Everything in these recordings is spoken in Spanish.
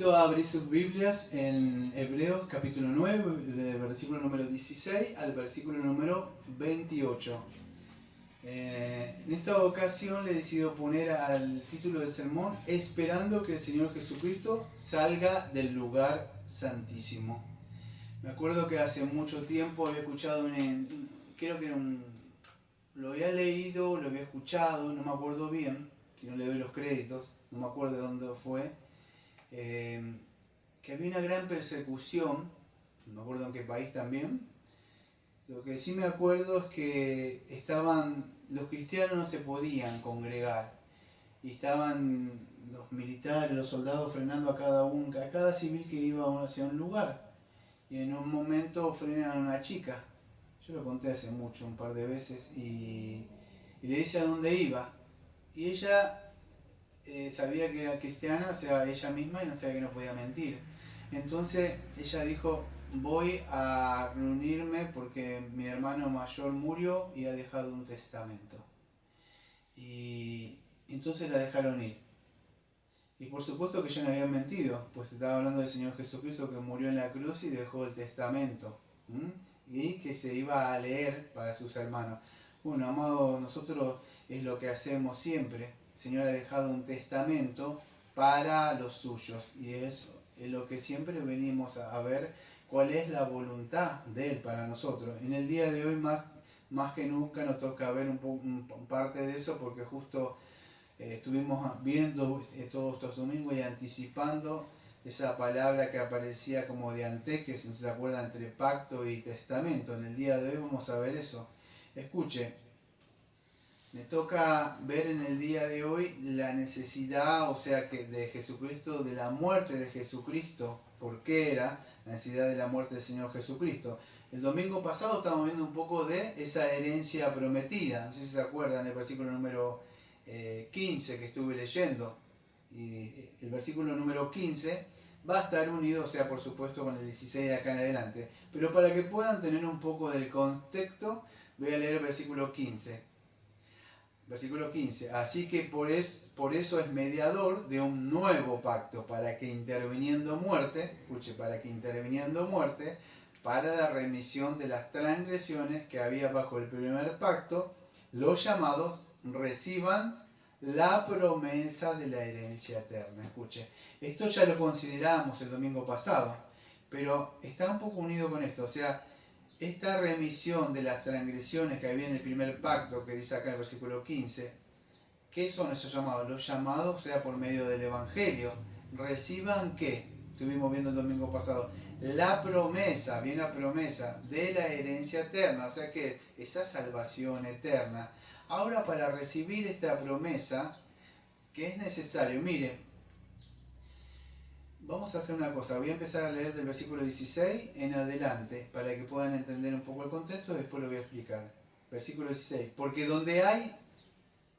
invito a abrir sus Biblias en Hebreos capítulo 9, del versículo número 16 al versículo número 28. En esta ocasión le he decidido poner al título del sermón Esperando que el Señor Jesucristo salga del lugar santísimo. Me acuerdo que hace mucho tiempo había escuchado, creo que lo había leído, lo había escuchado, no me acuerdo bien, si no le doy los créditos, no me acuerdo de dónde fue. Que había una gran persecución, no me acuerdo en qué país también. Lo que sí me acuerdo es que los cristianos no se podían congregar y estaban los militares, los soldados frenando a cada civil que iba hacia un lugar, y en un momento frenan a una chica. Yo lo conté hace mucho, un par de veces, y le dice a dónde iba, y ella sabía que era cristiana, o sea, ella misma, y no sabía que no podía mentir. Entonces ella dijo: voy a reunirme porque mi hermano mayor murió y ha dejado un testamento. Y entonces la dejaron ir. Y por supuesto que ella no había mentido, pues estaba hablando del Señor Jesucristo, que murió en la cruz y dejó el testamento, y que se iba a leer para sus hermanos. Bueno, amados, nosotros es lo que hacemos siempre. El Señor ha dejado un testamento para los suyos, y es lo que siempre venimos a ver, cuál es la voluntad de Él para nosotros. En el día de hoy más que nunca nos toca ver parte de eso, porque justo estuvimos viendo todos estos domingos y anticipando esa palabra que aparecía como de ante, que si se acuerda, entre pacto y testamento. En el día de hoy vamos a ver eso. Escuche, me toca ver en el día de hoy la necesidad, o sea, que de Jesucristo, de la muerte de Jesucristo. ¿Por qué era la necesidad de la muerte del Señor Jesucristo? El domingo pasado estábamos viendo un poco de esa herencia prometida. No sé si se acuerdan, el versículo número 15 que estuve leyendo. Y el versículo número 15 va a estar unido, o sea, por supuesto, con el 16 de acá en adelante. Pero para que puedan tener un poco del contexto, voy a leer el versículo 15. Versículo 15. Así que por eso es mediador de un nuevo pacto, para que interviniendo muerte, para la remisión de las transgresiones que había bajo el primer pacto, los llamados reciban la promesa de la herencia eterna. Escuche, esto ya lo consideramos el domingo pasado, pero está un poco unido con esto, o sea, esta remisión de las transgresiones que había en el primer pacto, que dice acá en el versículo 15, ¿qué son esos llamados? Los llamados, o sea, por medio del Evangelio, reciban ¿qué? Estuvimos viendo el domingo pasado, la promesa, bien la promesa de la herencia eterna, o sea que esa salvación eterna. Ahora, para recibir esta promesa, ¿qué es necesario? Mire, vamos a hacer una cosa, voy a empezar a leer del versículo 16 en adelante para que puedan entender un poco el contexto, después lo voy a explicar. Versículo 16, porque donde hay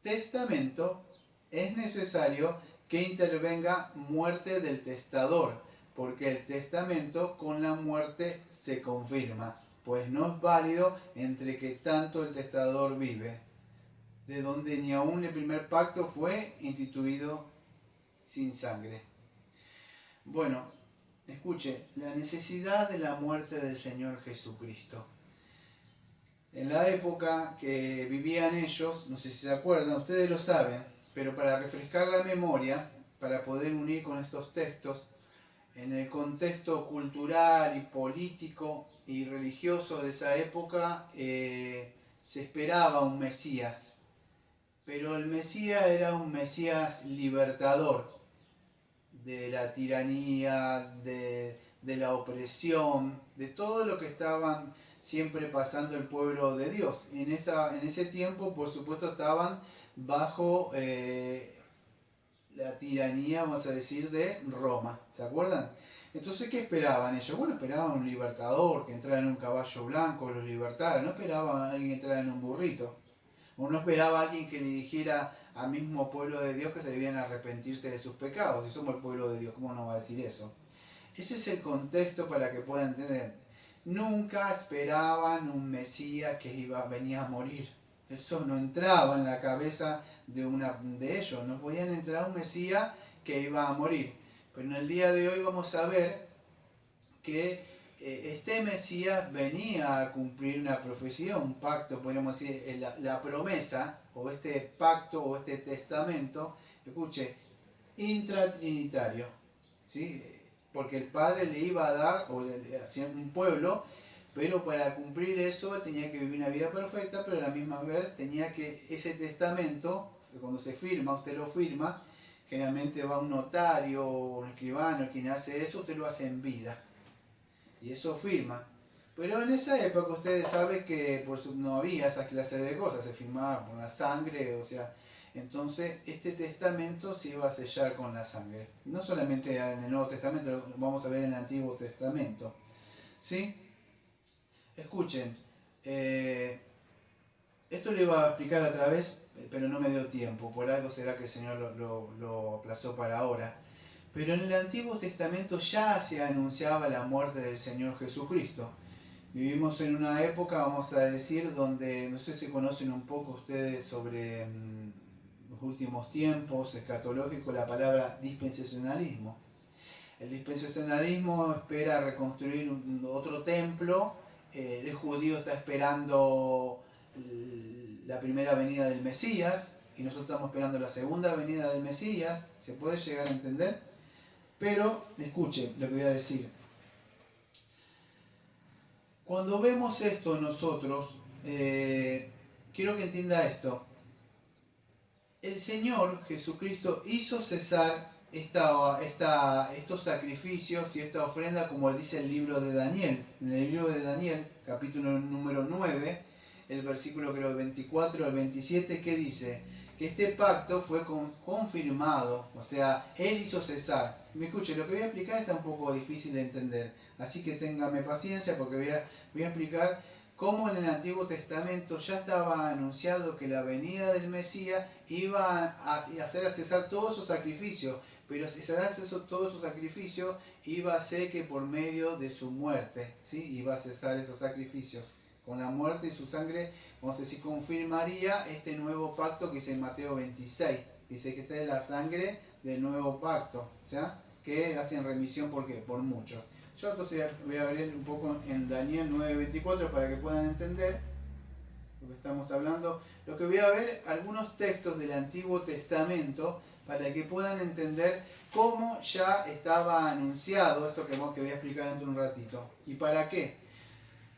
testamento es necesario que intervenga muerte del testador, porque el testamento con la muerte se confirma, pues no es válido entre que tanto el testador vive, de donde ni aun el primer pacto fue instituido sin sangre. Bueno, escuche, la necesidad de la muerte del Señor Jesucristo. En la época que vivían ellos, no sé si se acuerdan, ustedes lo saben, pero para refrescar la memoria, para poder unir con estos textos, en el contexto cultural y político y religioso de esa época, se esperaba un Mesías, pero el Mesías era un Mesías libertador de la tiranía, de la opresión, de todo lo que estaban siempre pasando el pueblo de Dios. En ese tiempo, por supuesto, estaban bajo la tiranía, vamos a decir, de Roma. ¿Se acuerdan? Entonces, ¿qué esperaban ellos? Bueno, esperaban un libertador que entrara en un caballo blanco, los libertara. No esperaban a alguien que entrara en un burrito. O no esperaba a alguien que le dijera al mismo pueblo de Dios que se debían arrepentirse de sus pecados. Si somos el pueblo de Dios, ¿cómo no va a decir eso? Ese es el contexto para que puedan entender. Nunca esperaban un Mesías que venía a morir. Eso no entraba en la cabeza de ellos. No podían entrar un Mesías que iba a morir. Pero en el día de hoy vamos a ver que este Mesías venía a cumplir una profecía, un pacto, podríamos decir, la promesa, o este pacto, o este testamento, escuche, intratrinitario, ¿sí? Porque el Padre le iba a dar un pueblo, pero para cumplir eso tenía que vivir una vida perfecta, pero a la misma vez tenía que ese testamento, cuando se firma, usted lo firma, generalmente va un notario o un escribano, quien hace eso, usted lo hace en vida. Y eso firma. Pero en esa época ustedes saben que no había esas clases de cosas, se firmaba con la sangre, o sea, entonces este testamento se iba a sellar con la sangre. No solamente en el Nuevo Testamento, lo vamos a ver en el Antiguo Testamento. ¿Sí? Escuchen, esto le iba a explicar otra vez, pero no me dio tiempo, por algo será que el Señor lo aplazó para ahora. Pero en el Antiguo Testamento ya se anunciaba la muerte del Señor Jesucristo. Vivimos en una época, vamos a decir, donde, no sé si conocen un poco ustedes sobre los últimos tiempos escatológicos, la palabra dispensacionalismo. El dispensacionalismo espera reconstruir otro templo, el judío está esperando la primera venida del Mesías, y nosotros estamos esperando la segunda venida del Mesías, ¿se puede llegar a entender? Pero, escuchen lo que voy a decir. Cuando vemos esto nosotros, quiero que entienda esto. El Señor Jesucristo hizo cesar estos sacrificios y esta ofrenda, como dice el libro de Daniel. En el libro de Daniel, capítulo número 9, el versículo creo 24 al 27, ¿qué dice? Que este pacto fue confirmado, o sea, Él hizo cesar. Me escuche, lo que voy a explicar está un poco difícil de entender, así que téngame paciencia porque voy a explicar cómo en el Antiguo Testamento ya estaba anunciado que la venida del Mesías iba a hacer cesar todos esos sacrificios, pero si se hace todos esos sacrificios iba a ser que por medio de su muerte, ¿sí? Iba a cesar esos sacrificios. Con la muerte y su sangre, vamos a decir, confirmaría este nuevo pacto que dice en Mateo 26. Dice que esta es la sangre del nuevo pacto, ¿sí? Que hacen remisión ¿por qué? Por muchos. Yo entonces voy a abrir un poco en Daniel 9:24 para que puedan entender lo que estamos hablando. Lo que voy a ver, algunos textos del Antiguo Testamento para que puedan entender cómo ya estaba anunciado esto que voy a explicar dentro de un ratito. ¿Y para qué?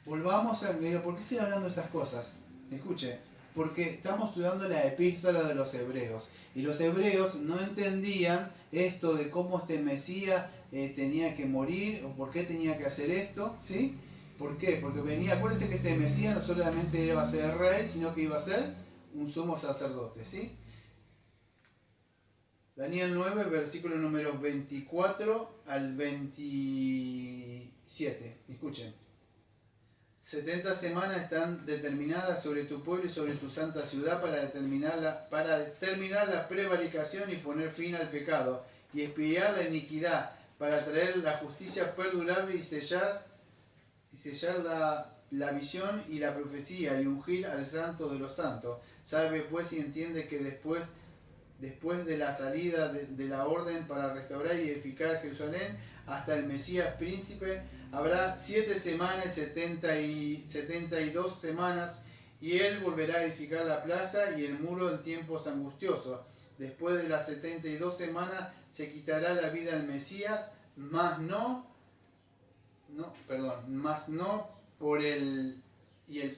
Volvamos a... ¿Por qué estoy hablando de estas cosas? Escuche, porque estamos estudiando la epístola de los hebreos. Y los hebreos no entendían esto de cómo este Mesías tenía que morir o por qué tenía que hacer esto, ¿sí? ¿Por qué? Porque venía, acuérdense que este Mesías no solamente iba a ser rey, sino que iba a ser un sumo sacerdote, ¿sí? Daniel 9, versículo número 24 al 27. Escuchen. 70 semanas están determinadas sobre tu pueblo y sobre tu santa ciudad para determinar la prevaricación y poner fin al pecado, y expiar la iniquidad, para traer la justicia perdurable y sellar la visión y la profecía, y ungir al santo de los santos. Sabe pues y entiende que después de la salida de la orden para restaurar y edificar Jerusalén, hasta el Mesías príncipe, habrá 7 semanas, 72 semanas, y él volverá a edificar la plaza y el muro en tiempos angustiosos. Después de las 72 semanas se quitará la vida al Mesías, mas no por el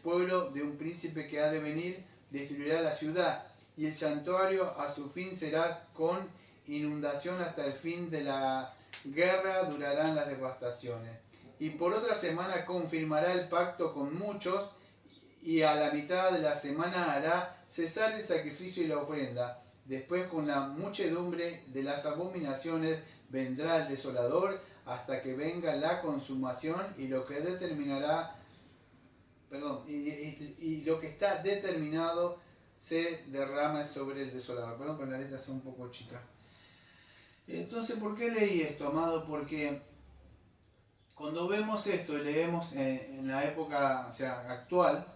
pueblo de un príncipe que ha de venir destruirá la ciudad, y el santuario a su fin será con inundación hasta el fin de la guerra, durarán las devastaciones. Y por otra semana confirmará el pacto con muchos, y a la mitad de la semana hará cesar el sacrificio y la ofrenda. Después, con la muchedumbre de las abominaciones, vendrá el desolador hasta que venga la consumación, y lo que determinará, y lo que está determinado se derrama sobre el desolador. Perdón, pero la letra es un poco chica. Entonces, ¿por qué leí esto, amado? Porque cuando vemos esto y leemos en la época, o sea, actual,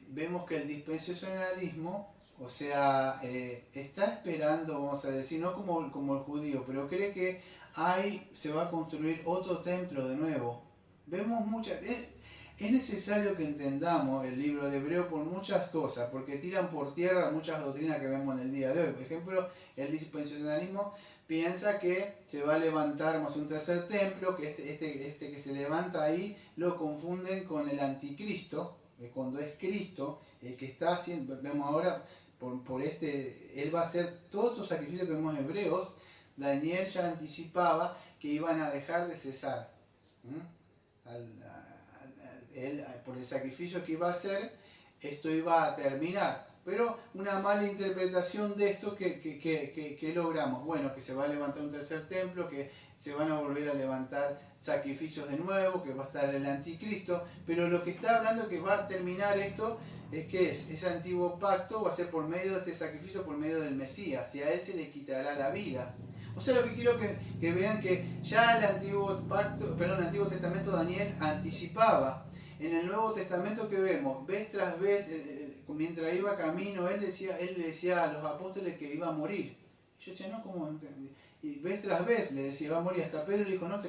vemos que el dispensacionalismo O sea, está esperando, vamos a decir, no como el judío, pero cree que ahí se va a construir otro templo de nuevo. Vemos muchas... Es necesario que entendamos el libro de Hebreo por muchas cosas, porque tiran por tierra muchas doctrinas que vemos en el día de hoy. Por ejemplo, el dispensacionalismo piensa que se va a levantar más un tercer templo, que este que se levanta ahí lo confunden con el anticristo, que cuando es Cristo, el que está haciendo, vemos ahora, él va a hacer todos estos sacrificios que vemos en Hebreos. Daniel ya anticipaba que iban a dejar de cesar. Por el sacrificio que iba a hacer, esto iba a terminar. Pero una mala interpretación de esto que logramos. Bueno, que se va a levantar un tercer templo, que se van a volver a levantar sacrificios de nuevo, que va a estar el anticristo. Pero lo que está hablando que va a terminar esto es que ese antiguo pacto va a ser por medio de este sacrificio, por medio del Mesías. Y a él se le quitará la vida. O sea, lo que quiero que vean que ya el Antiguo Testamento Daniel anticipaba. En el Nuevo Testamento que vemos, vez tras vez, mientras iba camino, él le decía a los apóstoles que iba a morir. Yo decía, no, ¿cómo? Y vez tras vez le decía, va a morir. Hasta Pedro le dijo, no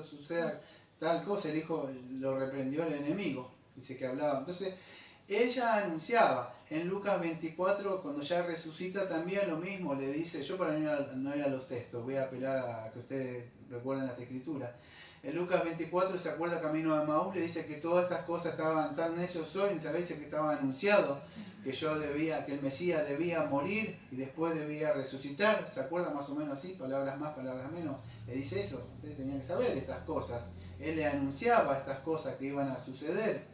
suceda tal cosa. El hijo lo reprendió el enemigo. Dice que hablaba. Entonces, ella anunciaba. En Lucas 24, cuando ya resucita, también lo mismo. Le dice, yo para no ir a los textos, voy a apelar a que ustedes recuerden las escrituras. En Lucas 24 se acuerda camino a Maús, le dice que todas estas cosas estaban tan necios hoy, ¿sabéis? Que estaba anunciado que que el Mesías debía morir y después debía resucitar. ¿Se acuerda más o menos así? Palabras más, palabras menos. Le dice eso. Ustedes tenían que saber estas cosas. Él le anunciaba estas cosas que iban a suceder.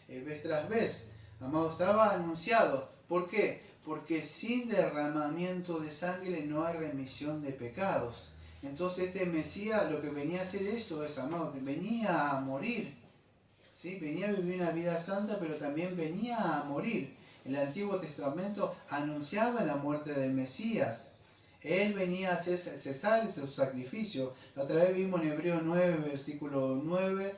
Vez tras vez. Amado, estaba anunciado. ¿Por qué? Porque sin derramamiento de sangre no hay remisión de pecados. Entonces este Mesías lo que venía a hacer eso es, amado, venía a morir. ¿Sí? Venía a vivir una vida santa, pero también venía a morir. El Antiguo Testamento anunciaba la muerte del Mesías. Él venía a hacer cesar esos sacrificios. La otra vez vimos en Hebreos 9, versículo 9,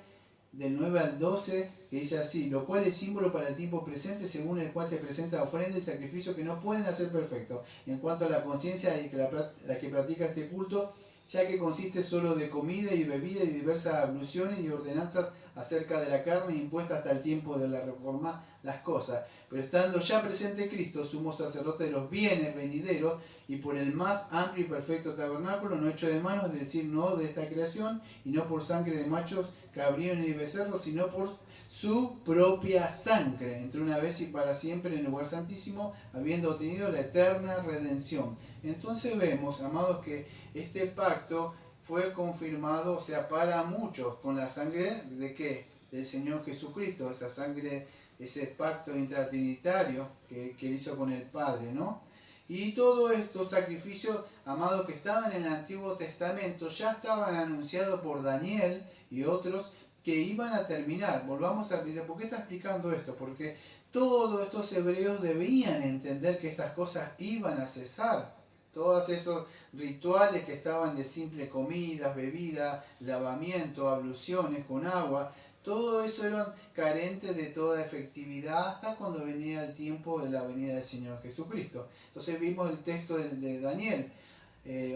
del 9 al 12, que dice así: lo cual es símbolo para el tiempo presente, según el cual se presenta ofrenda y sacrificio que no pueden hacer perfecto. En cuanto a la conciencia y la que practica este culto, ya que consiste solo de comida y bebida y diversas abluciones y ordenanzas acerca de la carne impuesta hasta el tiempo de la reforma las cosas. Pero estando ya presente Cristo, sumo sacerdote de los bienes venideros, y por el más amplio y perfecto tabernáculo, no hecho de manos, es decir, no de esta creación, y no por sangre de machos, cabríos y becerros, sino por su propia sangre, entró una vez y para siempre en el lugar santísimo, habiendo obtenido la eterna redención. Entonces vemos, amados, que este pacto fue confirmado, o sea, para muchos, con la sangre de ¿qué? Del Señor Jesucristo, esa sangre, ese pacto intratrinitario que hizo con el Padre, ¿no? Y todos estos sacrificios, amados, que estaban en el Antiguo Testamento, ya estaban anunciados por Daniel y otros que iban a terminar. Volvamos a ver, ¿por qué está explicando esto? Porque todos estos hebreos debían entender que estas cosas iban a cesar. Todos esos rituales que estaban de simple comidas, bebidas, lavamiento, abluciones con agua, todo eso eran carentes de toda efectividad hasta cuando venía el tiempo de la venida del Señor Jesucristo. Entonces vimos el texto de Daniel,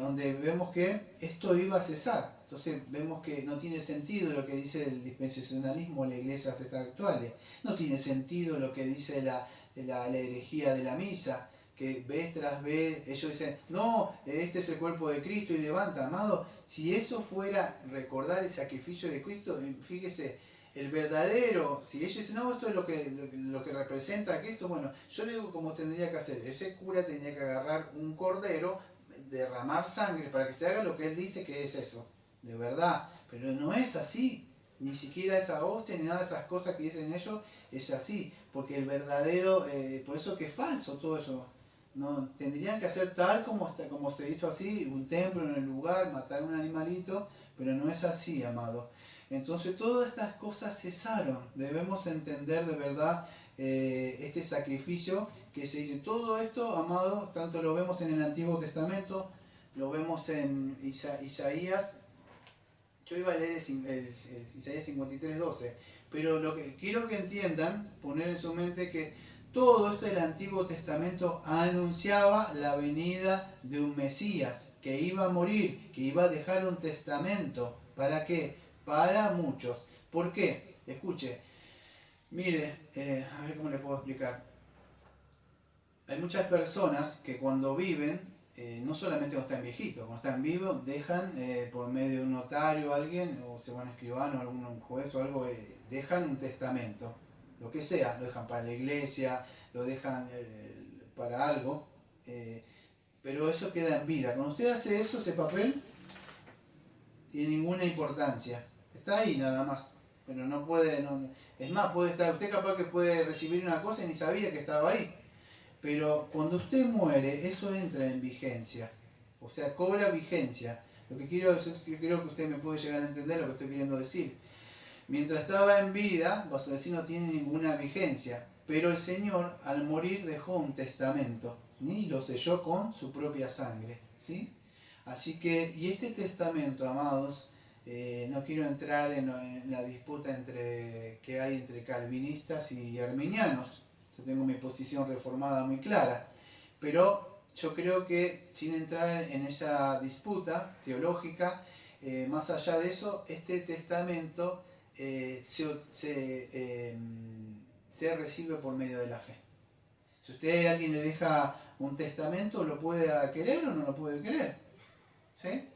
donde vemos que esto iba a cesar. Entonces vemos que no tiene sentido lo que dice el dispensacionalismo en las iglesias actuales. No tiene sentido lo que dice la herejía de la misa, que vez tras vez ellos dicen, no, este es el cuerpo de Cristo y levanta, amado. Si eso fuera recordar el sacrificio de Cristo, fíjese, el verdadero, si ellos dicen, no, esto es lo que representa a Cristo, bueno, yo le digo cómo tendría que hacer. Ese cura tendría que agarrar un cordero, derramar sangre para que se haga lo que él dice que es eso, de verdad. Pero no es así, ni siquiera esa hostia ni nada de esas cosas que dicen ellos es así, porque el verdadero, por eso que es falso todo eso. No, tendrían que hacer tal como se hizo así, un templo en el lugar, matar un animalito, pero no es así, amado. Entonces todas estas cosas cesaron. Debemos entender de verdad este sacrificio que se hizo. Todo esto, amado, tanto lo vemos en el Antiguo Testamento, lo vemos en Isaías. Yo iba a leer el Isaías 53:12, pero lo que quiero que entiendan, poner en su mente que todo esto del Antiguo Testamento anunciaba la venida de un Mesías que iba a morir, que iba a dejar un testamento. ¿Para qué? Para muchos. ¿Por qué? Escuche, mire, a ver cómo le puedo explicar. Hay muchas personas que cuando viven, no solamente cuando están viejitos, cuando están vivos, dejan por medio de un notario o alguien, o se van a escribano, algún juez o algo, dejan un testamento. Lo que sea, lo dejan para la iglesia, lo dejan para algo, pero eso queda en vida. Cuando usted hace eso, ese papel, tiene ninguna importancia. Está ahí nada más, pero no puede, es más, puede estar, usted capaz que puede recibir una cosa y ni sabía que estaba ahí. Pero cuando usted muere, eso entra en vigencia, o sea, cobra vigencia. Lo que quiero decir, yo creo que usted me puede llegar a entender lo que estoy queriendo decir. Mientras estaba en vida, vas a decir, no tiene ninguna vigencia, pero el Señor al morir dejó un testamento, y lo selló con su propia sangre, ¿sí? Así que, y este testamento, amados, no quiero entrar en la disputa que hay entre calvinistas y arminianos. Yo tengo mi posición reformada muy clara, pero yo creo que sin entrar en esa disputa teológica, más allá de eso, este testamento se recibe por medio de la fe. Si usted a alguien le deja un testamento, ¿lo puede querer o no lo puede querer? ¿Sí?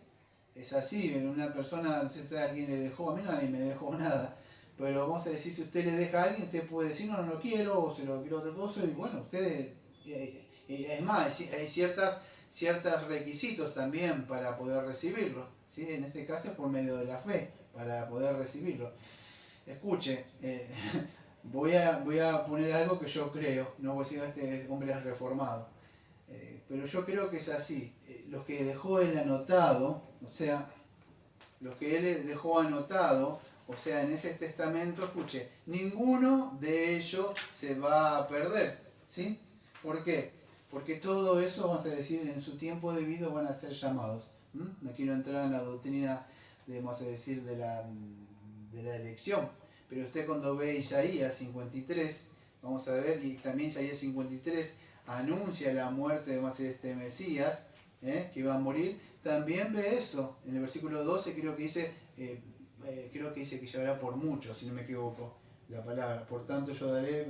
Es así, una persona, si usted a alguien le dejó, a mí nadie me dejó nada, pero vamos a decir, si usted le deja a alguien, usted puede decir, no, no lo quiero, o se lo quiero otra cosa, y bueno, usted, es más, hay ciertos requisitos también para poder recibirlo, ¿sí? En este caso es por medio de la fe, para poder recibirlo. Escuche, voy a poner algo que yo creo, no voy a decir este hombre es reformado, pero yo creo que es así. Los que dejó él anotado, o sea, los que él dejó anotado, o sea, en ese testamento, escuche, ninguno de ellos se va a perder, ¿sí? ¿Por qué? Porque todo eso, vamos a decir, en su tiempo debido van a ser llamados. No quiero entrar en la doctrina, vamos a decir, de la elección, pero usted cuando ve Isaías 53, vamos a ver, y también Isaías 53 anuncia la muerte de este Mesías, que iba a morir, también ve eso. En el versículo 12 creo que dice que llevará por muchos, si no me equivoco, la palabra. Por tanto yo daré,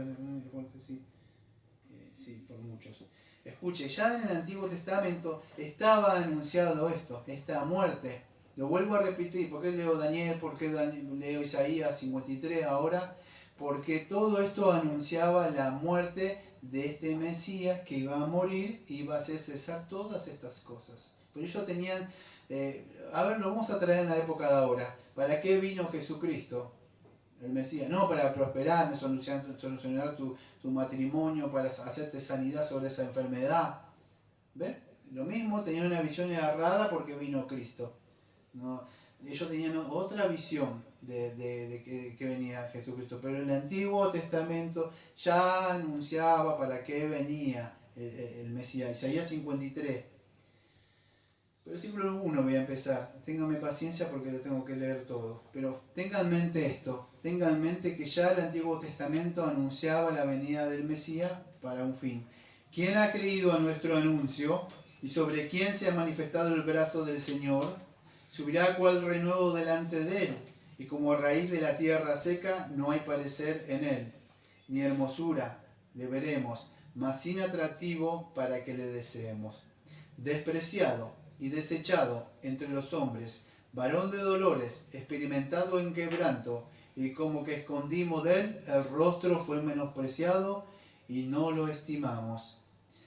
sí, por muchos. Escuche, ya en el Antiguo Testamento estaba anunciado esto, esta muerte. Lo vuelvo a repetir, ¿por qué leo Daniel? ¿Por qué leo Isaías 53 ahora? Porque todo esto anunciaba la muerte de este Mesías que iba a morir y iba a hacer cesar todas estas cosas. Pero ellos tenían, a ver, lo vamos a traer en la época de ahora. ¿Para qué vino Jesucristo? El Mesías, no para prosperar, solucionar tu matrimonio, para hacerte sanidad sobre esa enfermedad. ¿Ven? Lo mismo, tenían una visión errada porque vino Cristo. ¿No? Ellos tenían otra visión de que venía Jesucristo, pero en el Antiguo Testamento ya anunciaba para qué venía el Mesías. Isaías 53. Versículo 1 voy a empezar. Ténganme paciencia porque lo tengo que leer todo. Pero tengan en mente esto. Tengan en mente que ya el Antiguo Testamento anunciaba la venida del Mesías para un fin. ¿Quién ha creído a nuestro anuncio y sobre quién se ha manifestado el brazo del Señor? Subirá cual renuevo delante de él, y como a raíz de la tierra seca no hay parecer en él, ni hermosura le veremos, mas sin atractivo para que le deseemos. Despreciado y desechado entre los hombres, varón de dolores, experimentado en quebranto, y como que escondimos de él, el rostro fue menospreciado y no lo estimamos.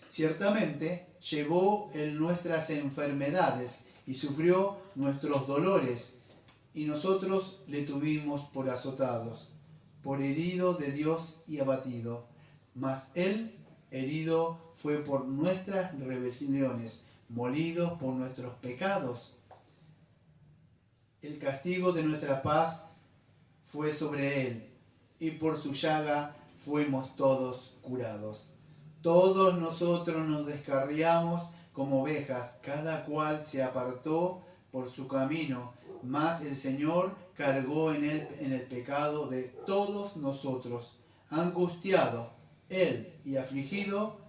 Ciertamente llevó él nuestras enfermedades y sufrió nuestros dolores, y nosotros le tuvimos por azotados, por herido de Dios y abatido. Mas él herido fue por nuestras rebeliones, molido por nuestros pecados. El castigo de nuestra paz fue sobre él, y por su llaga fuimos todos curados. Todos nosotros nos descarriamos como ovejas, cada cual se apartó por su camino, mas el Señor cargó en el pecado de todos nosotros. Angustiado Él, y afligido,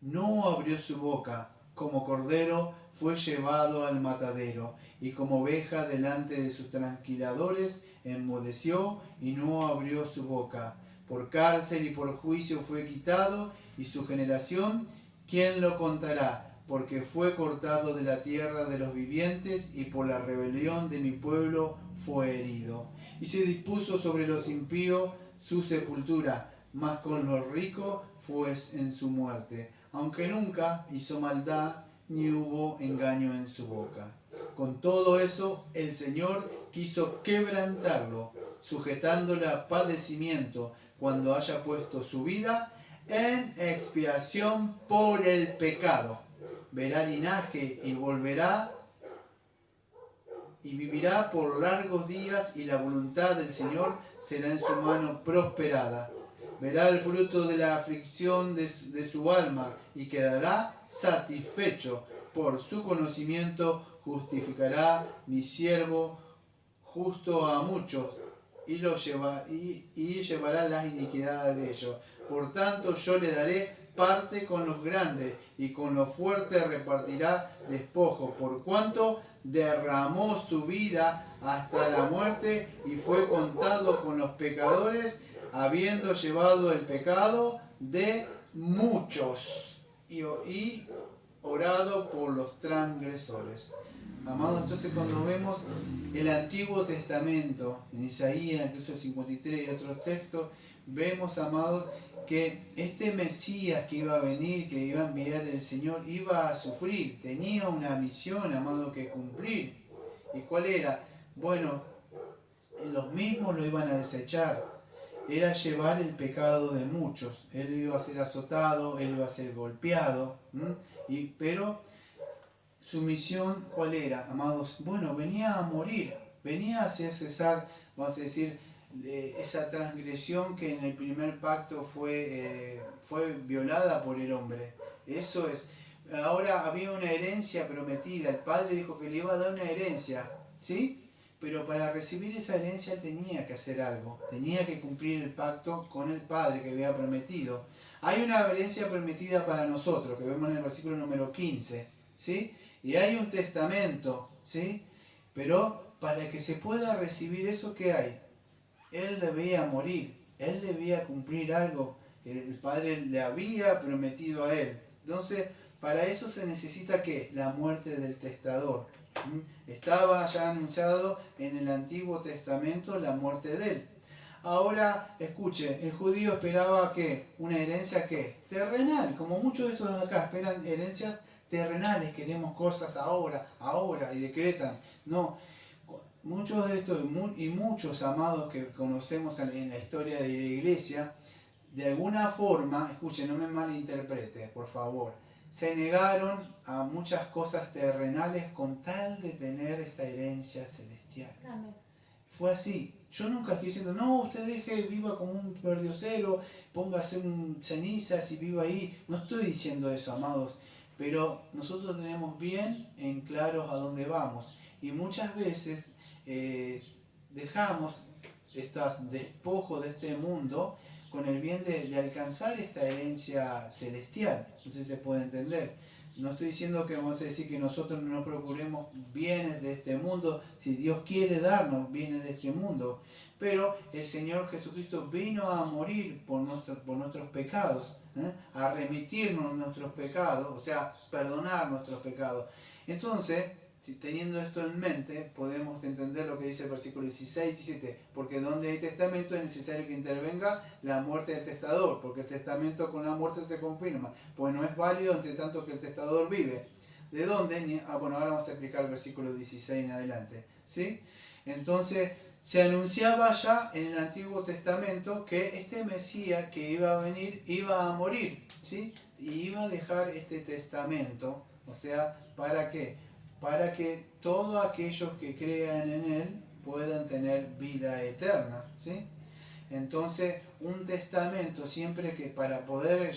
no abrió su boca. Como cordero fue llevado al matadero, y como oveja delante de sus trasquiladores enmudeció y no abrió su boca. Por cárcel y por juicio fue quitado, y su generación, ¿quién lo contará? Porque fue cortado de la tierra de los vivientes, y por la rebelión de mi pueblo fue herido. Y se dispuso sobre los impíos su sepultura, mas con los ricos fue en su muerte, aunque nunca hizo maldad, ni hubo engaño en su boca. Con todo eso, el Señor quiso quebrantarlo, sujetándole a padecimiento, cuando haya puesto su vida en expiación por el pecado. Verá linaje y volverá y vivirá por largos días, y la voluntad del Señor será en su mano prosperada. Verá el fruto de la aflicción de su alma, y quedará satisfecho. Por su conocimiento justificará mi siervo justo a muchos, y llevará las iniquidades de ellos. Por tanto, yo le daré parte con los grandes, y con los fuertes repartirá despojo, por cuanto derramó su vida hasta la muerte, y fue contado con los pecadores, habiendo llevado el pecado de muchos y orado por los transgresores. Amados, entonces cuando vemos el Antiguo Testamento, en Isaías, incluso 53 y otros textos, vemos, amados, que este Mesías que iba a venir, que iba a enviar el Señor, iba a sufrir, tenía una misión, amado, que cumplir. ¿Y cuál era? Bueno, los mismos lo iban a desechar. Era llevar el pecado de muchos. Él iba a ser azotado, él iba a ser golpeado, pero su misión, ¿cuál era, amados? Bueno, venía a morir, venía a hacer cesar, vamos a decir, esa transgresión que en el primer pacto fue violada por el hombre. Eso es. Ahora había una herencia prometida, el padre dijo que le iba a dar una herencia, ¿sí? Pero para recibir esa herencia tenía que hacer algo, tenía que cumplir el pacto con el padre que había prometido. Hay una herencia prometida para nosotros, que vemos en el versículo número 15, ¿sí? Y hay un testamento, ¿sí? Pero para que se pueda recibir eso, ¿qué hay? Él debía morir, él debía cumplir algo que el Padre le había prometido a él. Entonces, para eso se necesita, ¿qué? La muerte del testador. Estaba ya anunciado en el Antiguo Testamento la muerte de él. Ahora, escuche, el judío esperaba que una herencia, ¿qué? Terrenal, como muchos de estos de acá esperan herencias terrenales, queremos cosas ahora, y decretan. No, muchos de estos y muchos amados que conocemos en la historia de la iglesia, de alguna forma, escuchen, no me malinterprete, por favor, se negaron a muchas cosas terrenales con tal de tener esta herencia celestial. Amén. Fue así. Yo nunca estoy diciendo, no, usted deje, viva como un perdiosero, póngase cenizas y viva ahí. No estoy diciendo eso, amados. Pero nosotros tenemos bien en claros a dónde vamos. Y muchas veces dejamos estos despojos de este mundo con el bien de alcanzar esta herencia celestial. No sé si se puede entender. No estoy diciendo que vamos a decir que nosotros no procuremos bienes de este mundo, si Dios quiere darnos bienes de este mundo. Pero el Señor Jesucristo vino a morir por nuestros pecados, a remitirnos nuestros pecados, o sea, perdonar nuestros pecados. Entonces, teniendo esto en mente, podemos entender lo que dice el versículo 16 y 17, porque donde hay testamento es necesario que intervenga la muerte del testador, porque el testamento con la muerte se confirma, pues no es válido entre tanto que el testador vive. ¿De dónde? Bueno, ahora vamos a explicar el versículo 16 en adelante, ¿sí? Entonces, se anunciaba ya en el Antiguo Testamento que este Mesías que iba a venir iba a morir, ¿sí? Y iba a dejar este testamento, o sea, ¿para qué? Para que todos aquellos que crean en Él puedan tener vida eterna, ¿sí? Entonces, un testamento siempre que para poder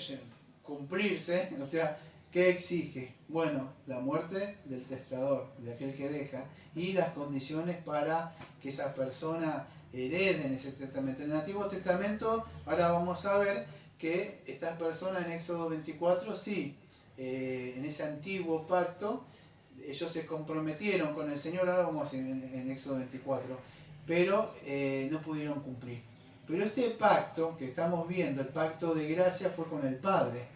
cumplirse, o sea, ¿qué exige? Bueno, la muerte del testador, de aquel que deja, y las condiciones para que esa persona herede en ese testamento. En el Antiguo Testamento, ahora vamos a ver que estas personas en Éxodo 24, sí, en ese antiguo pacto, ellos se comprometieron con el Señor, ahora vamos en Éxodo 24, pero no pudieron cumplir. Pero este pacto que estamos viendo, el pacto de gracia, fue con el Padre.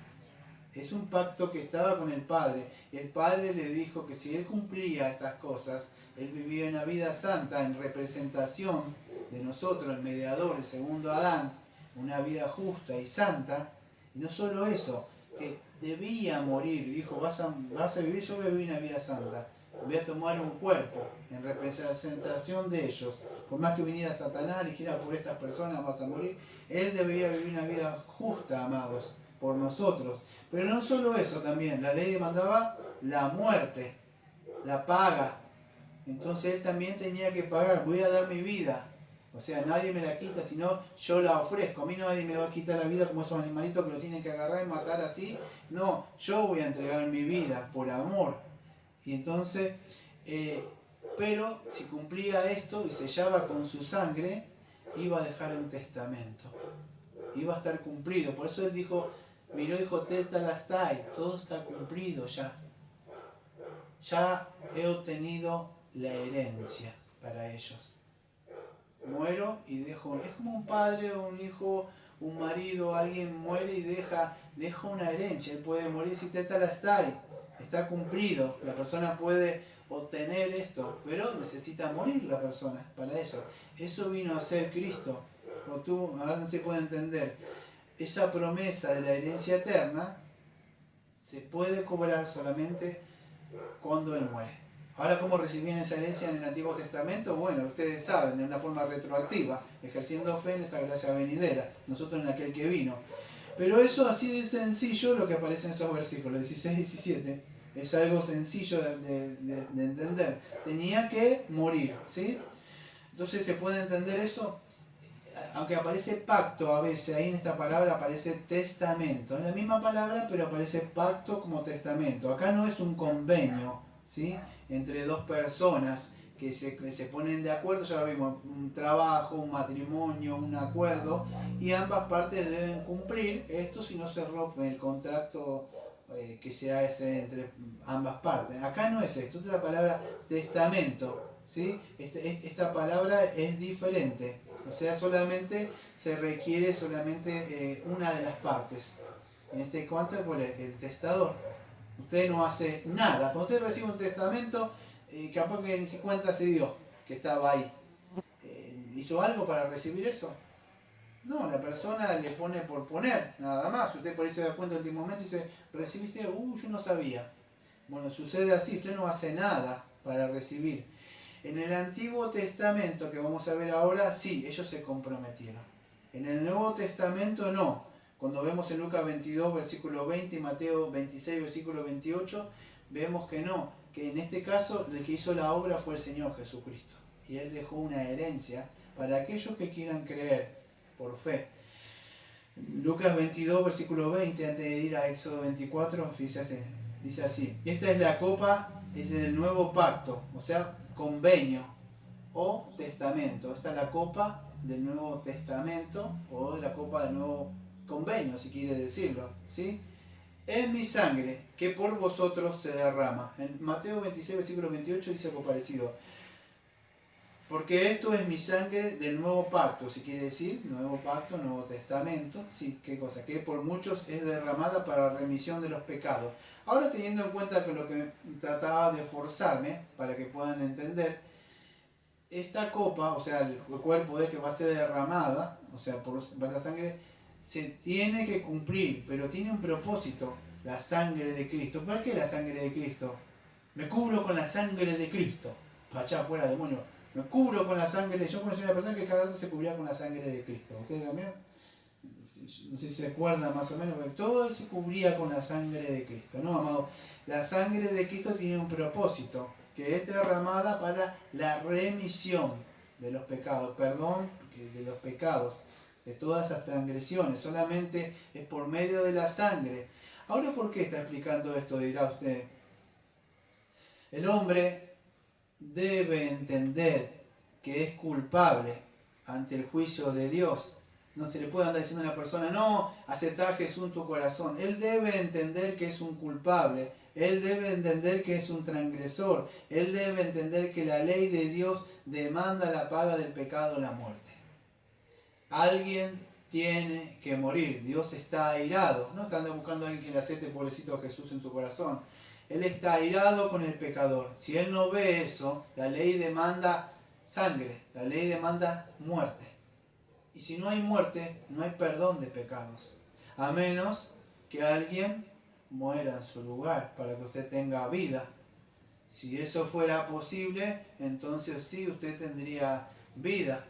Es un pacto que estaba con el Padre. El Padre le dijo que si él cumplía estas cosas, él vivía una vida santa en representación de nosotros, el mediador, el segundo Adán, una vida justa y santa. Y no solo eso, que debía morir. Dijo, vas a vivir, yo voy a vivir una vida santa. Voy a tomar un cuerpo en representación de ellos. Por más que viniera Satanás, eligiera por estas personas, vas a morir. Él debía vivir una vida justa, amados, por nosotros. Pero no solo eso también, la ley demandaba la muerte, la paga. Entonces él también tenía que pagar, voy a dar mi vida. O sea, nadie me la quita, sino yo la ofrezco. A mí nadie me va a quitar la vida como esos animalitos que lo tienen que agarrar y matar así. No, yo voy a entregar mi vida por amor. Y entonces, pero si cumplía esto y sellaba con su sangre, iba a dejar un testamento. Iba a estar cumplido. Por eso él dijo, miró y dijo, Tetelestai, todo está cumplido ya. Ya he obtenido la herencia para ellos. Muero y dejo, es como un padre o un hijo, un marido, alguien muere y deja una herencia. Él puede morir si Tetelestai, está cumplido. La persona puede obtener esto, pero necesita morir la persona para eso. Eso vino a ser Cristo. O tú, ahora no se puede entender. Esa promesa de la herencia eterna se puede cobrar solamente cuando Él muere. Ahora, ¿cómo recibían esa herencia en el Antiguo Testamento? Bueno, ustedes saben, de una forma retroactiva, ejerciendo fe en esa gracia venidera, nosotros en aquel que vino. Pero eso así de sencillo, lo que aparece en esos versículos 16 y 17, es algo sencillo de entender. Tenía que morir, ¿sí? Entonces, ¿se puede entender eso? Aunque aparece pacto a veces, ahí en esta palabra aparece testamento. Es la misma palabra, pero aparece pacto como testamento. Acá no es un convenio, ¿sí?, entre dos personas que se ponen de acuerdo, ya lo vimos, un trabajo, un matrimonio, un acuerdo, y ambas partes deben cumplir esto si no se rompe el contrato que se hace entre ambas partes. Acá no es esto, esta es la palabra testamento, ¿sí? Esta palabra es diferente. O sea, solamente se requiere una de las partes. En este caso, por el testador. Usted no hace nada. Cuando usted recibe un testamento, capaz que ni se cuenta se dio que estaba ahí. ¿Hizo algo para recibir eso? No, la persona le pone por poner, nada más. Usted por ahí se da cuenta el último momento y dice, ¿recibiste? Yo no sabía. Bueno, sucede así, usted no hace nada para recibir. En el Antiguo Testamento, que vamos a ver ahora, sí, ellos se comprometieron. En el Nuevo Testamento no. Cuando vemos en Lucas 22, versículo 20 y Mateo 26, versículo 28, vemos que no, que en este caso el que hizo la obra fue el Señor Jesucristo. Y Él dejó una herencia para aquellos que quieran creer por fe. Lucas 22, versículo 20, antes de ir a Éxodo 24, dice así, esta es la copa, es del nuevo pacto, o sea, convenio o testamento. Esta es la copa del Nuevo Testamento o la copa del nuevo convenio, si quiere decirlo, ¿sí? En mi sangre, que por vosotros se derrama. En Mateo 26, versículo 28 dice algo parecido. Porque esto es mi sangre del nuevo pacto, si quiere decir, nuevo pacto, nuevo testamento, sí, qué cosa, que por muchos es derramada para remisión de los pecados. Ahora, teniendo en cuenta que lo que trataba de forzarme, para que puedan entender, esta copa, o sea, el cuerpo de que va a ser derramada, o sea, por la sangre, se tiene que cumplir, pero tiene un propósito, la sangre de Cristo. ¿Por qué la sangre de Cristo? Me cubro con la sangre de Cristo. Allá afuera, demonio. Me cubro con la sangre. Yo conocí a una persona que cada vez se cubría con la sangre de Cristo. ¿Ustedes también? No sé si se acuerdan más o menos, pero todo se cubría con la sangre de Cristo. No, amado. La sangre de Cristo tiene un propósito, que es derramada para la remisión de los pecados, perdón de los pecados, de todas esas transgresiones. Solamente es por medio de la sangre. Ahora, ¿por qué está explicando esto? Dirá usted. El hombre debe entender que es culpable ante el juicio de Dios No se le puede andar diciendo a una persona, no, aceptá a Jesús en tu corazón. Él debe entender que es un culpable. Él debe entender que es un transgresor. Él debe entender que la ley de Dios demanda la paga del pecado, la muerte. Alguien tiene que morir. Dios está airado. No está buscando a alguien que le acepte, pobrecito a Jesús en tu corazón. Él está airado con el pecador. Si él no ve eso, la ley demanda sangre. La ley demanda muerte. Y si no hay muerte, no hay perdón de pecados. A menos que alguien muera en su lugar para que usted tenga vida. Si eso fuera posible, entonces sí, usted tendría vida.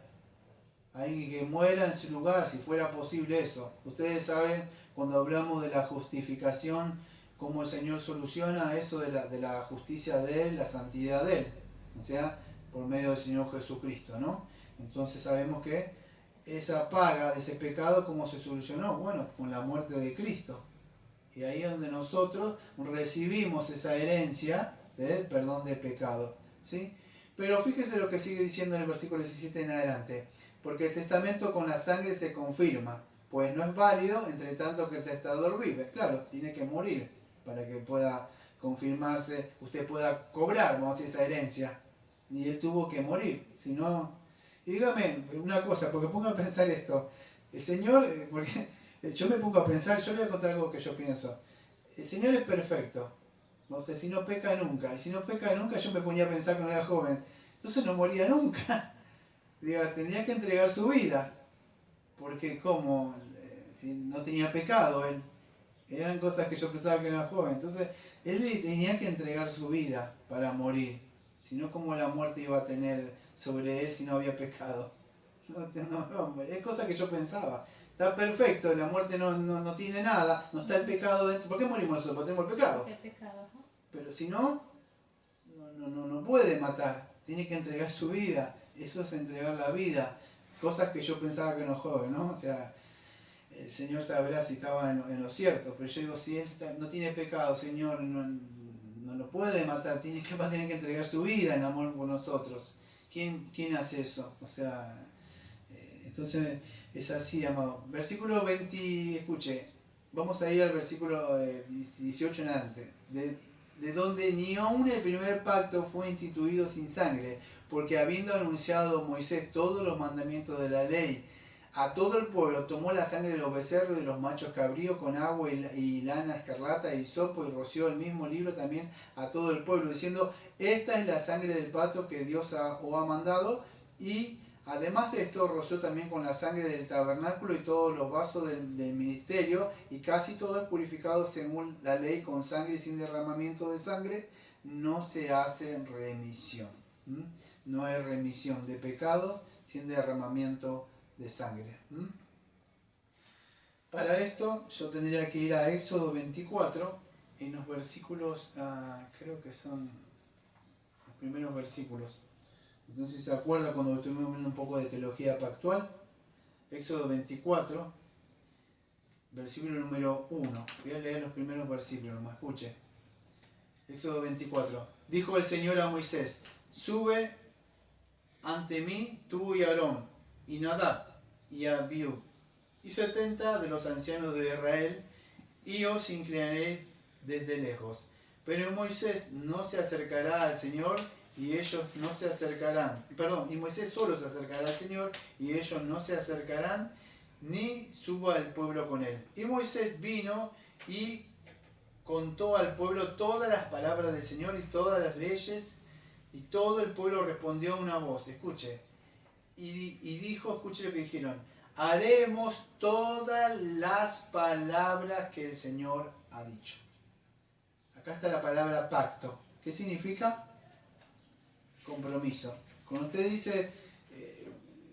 Alguien que muera en su lugar, si fuera posible eso. Ustedes saben, cuando hablamos de la justificación, cómo el Señor soluciona eso de la justicia de Él, la santidad de Él. O sea, por medio del Señor Jesucristo, ¿no? Entonces sabemos que esa paga de ese pecado, ¿cómo se solucionó? Bueno, con la muerte de Cristo. Y ahí es donde nosotros recibimos esa herencia del perdón de pecado, ¿sí? Pero fíjese lo que sigue diciendo en el versículo 17 en adelante. Porque el testamento con la sangre se confirma, pues no es válido entre tanto que el testador vive. Claro, tiene que morir para que pueda confirmarse, usted pueda cobrar, vamos a decir, esa herencia. Y él tuvo que morir, si no... Y dígame una cosa, porque ponga a pensar esto. El Señor, porque yo me pongo a pensar, yo le voy a contar algo que yo pienso. El Señor es perfecto, no sé, si no peca nunca. Y si no peca nunca, yo me ponía a pensar cuando era joven, entonces no moría nunca. Diga, tendría que entregar su vida, porque como si no tenía pecado él, eran cosas que yo pensaba que era joven, entonces él tenía que entregar su vida para morir, si no, como la muerte iba a tener sobre él si no había pecado. No, es cosa que yo pensaba. Está perfecto, la muerte no tiene nada, no está el pecado dentro. ¿Por qué morimos nosotros? Porque tenemos el pecado. Pero si no puede matar, tiene que entregar su vida. Eso es entregar la vida. Cosas que yo pensaba que no joven, ¿no? O sea, el Señor sabrá si estaba en lo cierto, pero yo digo, si él no tiene pecado, Señor, no lo puede matar, va a tener que entregar su vida en amor por nosotros. ¿Quién hace eso? O sea, entonces es así, amado. Versículo 20, escuche, vamos a ir al versículo 18 en adelante. De donde ni aun el primer pacto fue instituido sin sangre, porque habiendo anunciado Moisés todos los mandamientos de la ley a todo el pueblo, tomó la sangre de los becerros y de los machos cabríos con agua y lana escarlata y hisopo, y roció el mismo libro también a todo el pueblo, diciendo, esta es la sangre del pacto que Dios os ha mandado. Y además de esto, roció también con la sangre del tabernáculo y todos los vasos del ministerio, y casi todo es purificado según la ley, con sangre y sin derramamiento de sangre no se hace remisión. No hay remisión de pecados sin derramamiento de sangre. Para esto yo tendría que ir a Éxodo 24, en los versículos, creo que son los primeros versículos. Entonces, ¿se acuerda cuando estuvimos viendo un poco de teología pactual? Éxodo 24, versículo número 1. Voy a leer los primeros versículos, nomás escuche. Éxodo 24. Dijo el Señor a Moisés, sube ante mí tú y Aarón, y Nadab, y Abiú, y 70 de los ancianos de Israel, y os inclinaré desde lejos. Pero Moisés no se acercará al Señor, y ellos no se acercarán. Perdón, y Moisés solo se acercará al Señor, y ellos no se acercarán, ni suba el pueblo con él. Y Moisés vino y contó al pueblo todas las palabras del Señor y todas las leyes, y todo el pueblo respondió a una voz, escuche, y dijo, escuche lo que dijeron, haremos todas las palabras que el Señor ha dicho. Acá está la palabra pacto. ¿Qué significa? Compromiso. Cuando usted dice,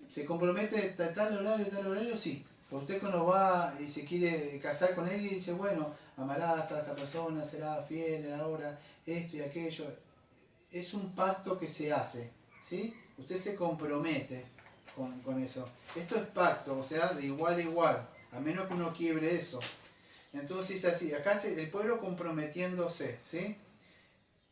se compromete tal horario, sí. Usted cuando va y se quiere casar con él y dice, bueno, amarás a esta persona, será fiel ahora, esto y aquello. Es un pacto que se hace, ¿sí? Usted se compromete con eso. Esto es pacto, o sea, de igual a igual, a menos que uno quiebre eso. Entonces así, acá el pueblo comprometiéndose, ¿sí?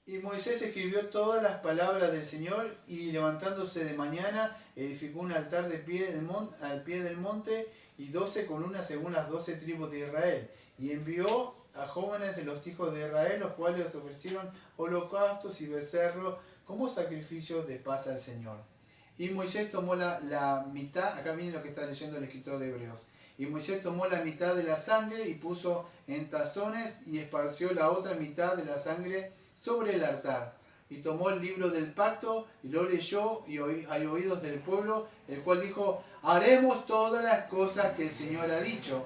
Y Moisés escribió todas las palabras del Señor, y levantándose de mañana edificó un altar al pie del monte, y 12 columnas según las 12 tribus de Israel. Y envió a jóvenes de los hijos de Israel, los cuales ofrecieron holocaustos y becerros como sacrificio de paz al Señor. Y Moisés tomó la mitad, acá viene lo que está leyendo el escritor de Hebreos. Y Moisés tomó la mitad de la sangre y puso en tazones y esparció la otra mitad de la sangre sobre el altar. Y tomó el libro del pacto y lo leyó y hay oídos del pueblo, el cual dijo: haremos todas las cosas que el Señor ha dicho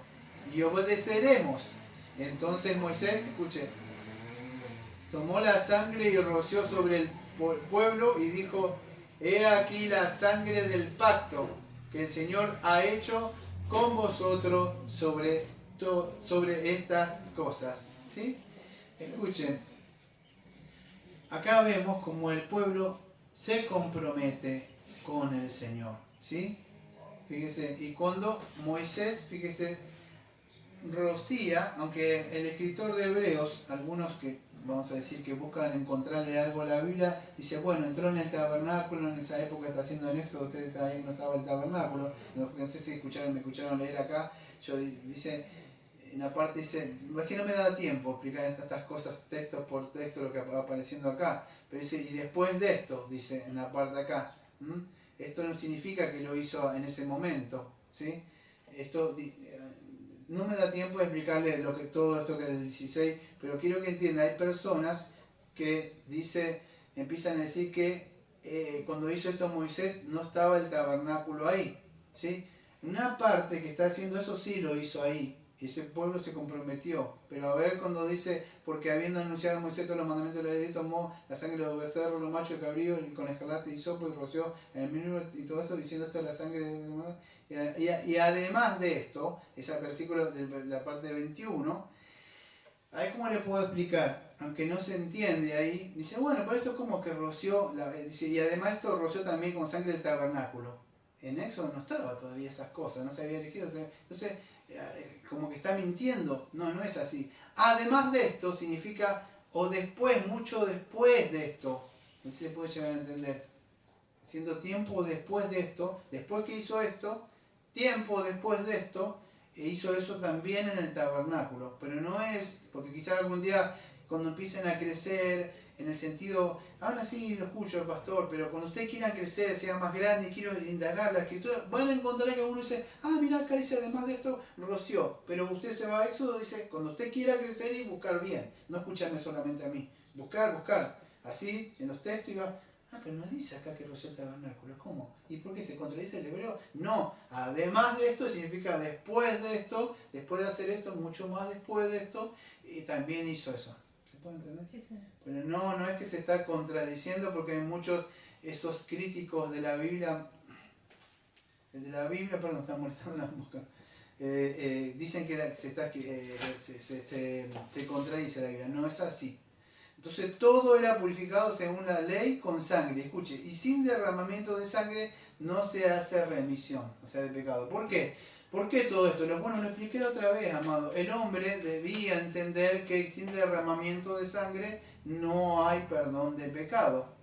y obedeceremos. Entonces Moisés, escuche, tomó la sangre y roció sobre el pueblo y dijo: he aquí la sangre del pacto que el Señor ha hecho con vosotros sobre estas cosas. ¿Sí? Escuchen, acá vemos como el pueblo se compromete con el Señor. ¿Sí? Fíjese, y cuando Moisés, fíjese, rocía, aunque el escritor de Hebreos, algunos que vamos a decir que buscan encontrarle algo a la Biblia, dice, bueno, entró en el tabernáculo, en esa época está haciendo en Éxodo, ustedes ahí no estaba el tabernáculo, no sé si me escucharon leer acá, dice, en la parte dice, es que no me da tiempo explicar estas cosas texto por texto lo que va apareciendo acá, pero dice, y después de esto, dice en la parte acá, esto no significa que lo hizo en ese momento, ¿sí? Esto no me da tiempo de explicarle todo esto que es del 16, pero quiero que entienda, hay personas que empiezan a decir que cuando hizo esto Moisés no estaba el tabernáculo ahí, ¿sí? Una parte que está haciendo eso sí lo hizo ahí, y ese pueblo se comprometió, pero a ver cuando dice, porque habiendo anunciado a Moisés todos los mandamientos de la ley, tomó la sangre de los becerros, los machos de cabrío, y con escarlata y hisopo, y roció en el mirro, y todo esto, diciendo esto es la sangre de... Y además de esto, ese versículo de la parte 21, ahí cómo le puedo explicar, aunque no se entiende ahí, dice, bueno, pero esto es como que roció, dice, y además esto roció también con sangre del tabernáculo. En Éxodo no estaba todavía esas cosas, no se había elegido, entonces como que está mintiendo, no es así. Además de esto significa, o después, mucho después de esto, no sé si se puede llegar a entender, siendo tiempo después de esto, después que hizo esto, tiempo después de esto, hizo eso también en el tabernáculo, pero no es, porque quizás algún día cuando empiecen a crecer, en el sentido, ahora sí lo escucho al pastor, pero cuando ustedes quieran crecer, sea más grande y quiero indagar la escritura, van a encontrar que uno dice, mira acá dice además de esto, roció, pero usted se va a Éxodo, dice, cuando usted quiera crecer y buscar bien, no escucharme solamente a mí, buscar, así en los textos y va, pero no dice acá que roció el tabernáculo, ¿cómo? ¿Y por qué se contradice el hebreo? No, además de esto significa después de esto, después de hacer esto, mucho más después de esto, y también hizo eso. ¿Se puede entender? Sí, sí. Pero no es que se está contradiciendo porque hay muchos, esos críticos de la Biblia, perdón, están molestando las moscas, dicen que se contradice la Biblia, no es así. Entonces todo era purificado según la ley con sangre, escuche, y sin derramamiento de sangre no se hace remisión, o sea, de pecado. ¿Por qué? ¿Por qué todo esto? Bueno, lo expliqué la otra vez, amado. El hombre debía entender que sin derramamiento de sangre no hay perdón de pecado.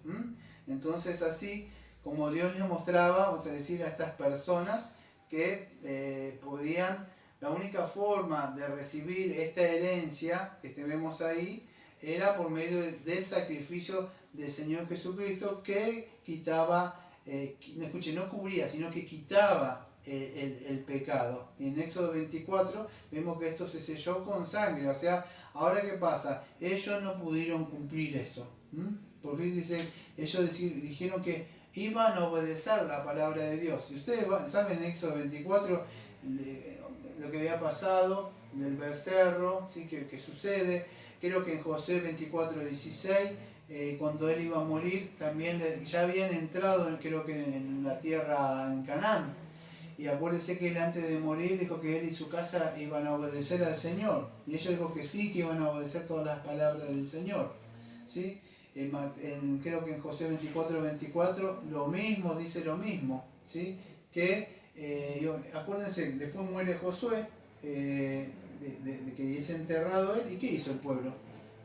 Entonces así como Dios les mostraba, vamos a decir, a estas personas que podían, la única forma de recibir esta herencia que vemos ahí, era por medio del sacrificio del Señor Jesucristo que quitaba, no cubría, sino que quitaba el pecado. Y en Éxodo 24 vemos que esto se selló con sangre. O sea, ahora ¿qué pasa? Ellos no pudieron cumplir esto. Porque dicen, ellos dijeron que iban a obedecer la palabra de Dios. Y ustedes saben en Éxodo 24 lo que había pasado del becerro, ¿sí? que sucede. Creo que en Josué 24:16, cuando él iba a morir, también ya habían entrado, creo que en la tierra en Canaán. Y acuérdense que él antes de morir dijo que él y su casa iban a obedecer al Señor. Y ellos dijo que sí, que iban a obedecer todas las palabras del Señor. ¿Sí? Creo que en Josué 24:24 lo mismo, dice lo mismo. ¿Sí? Que acuérdense, después muere Josué. De que es enterrado él, ¿y qué hizo el pueblo?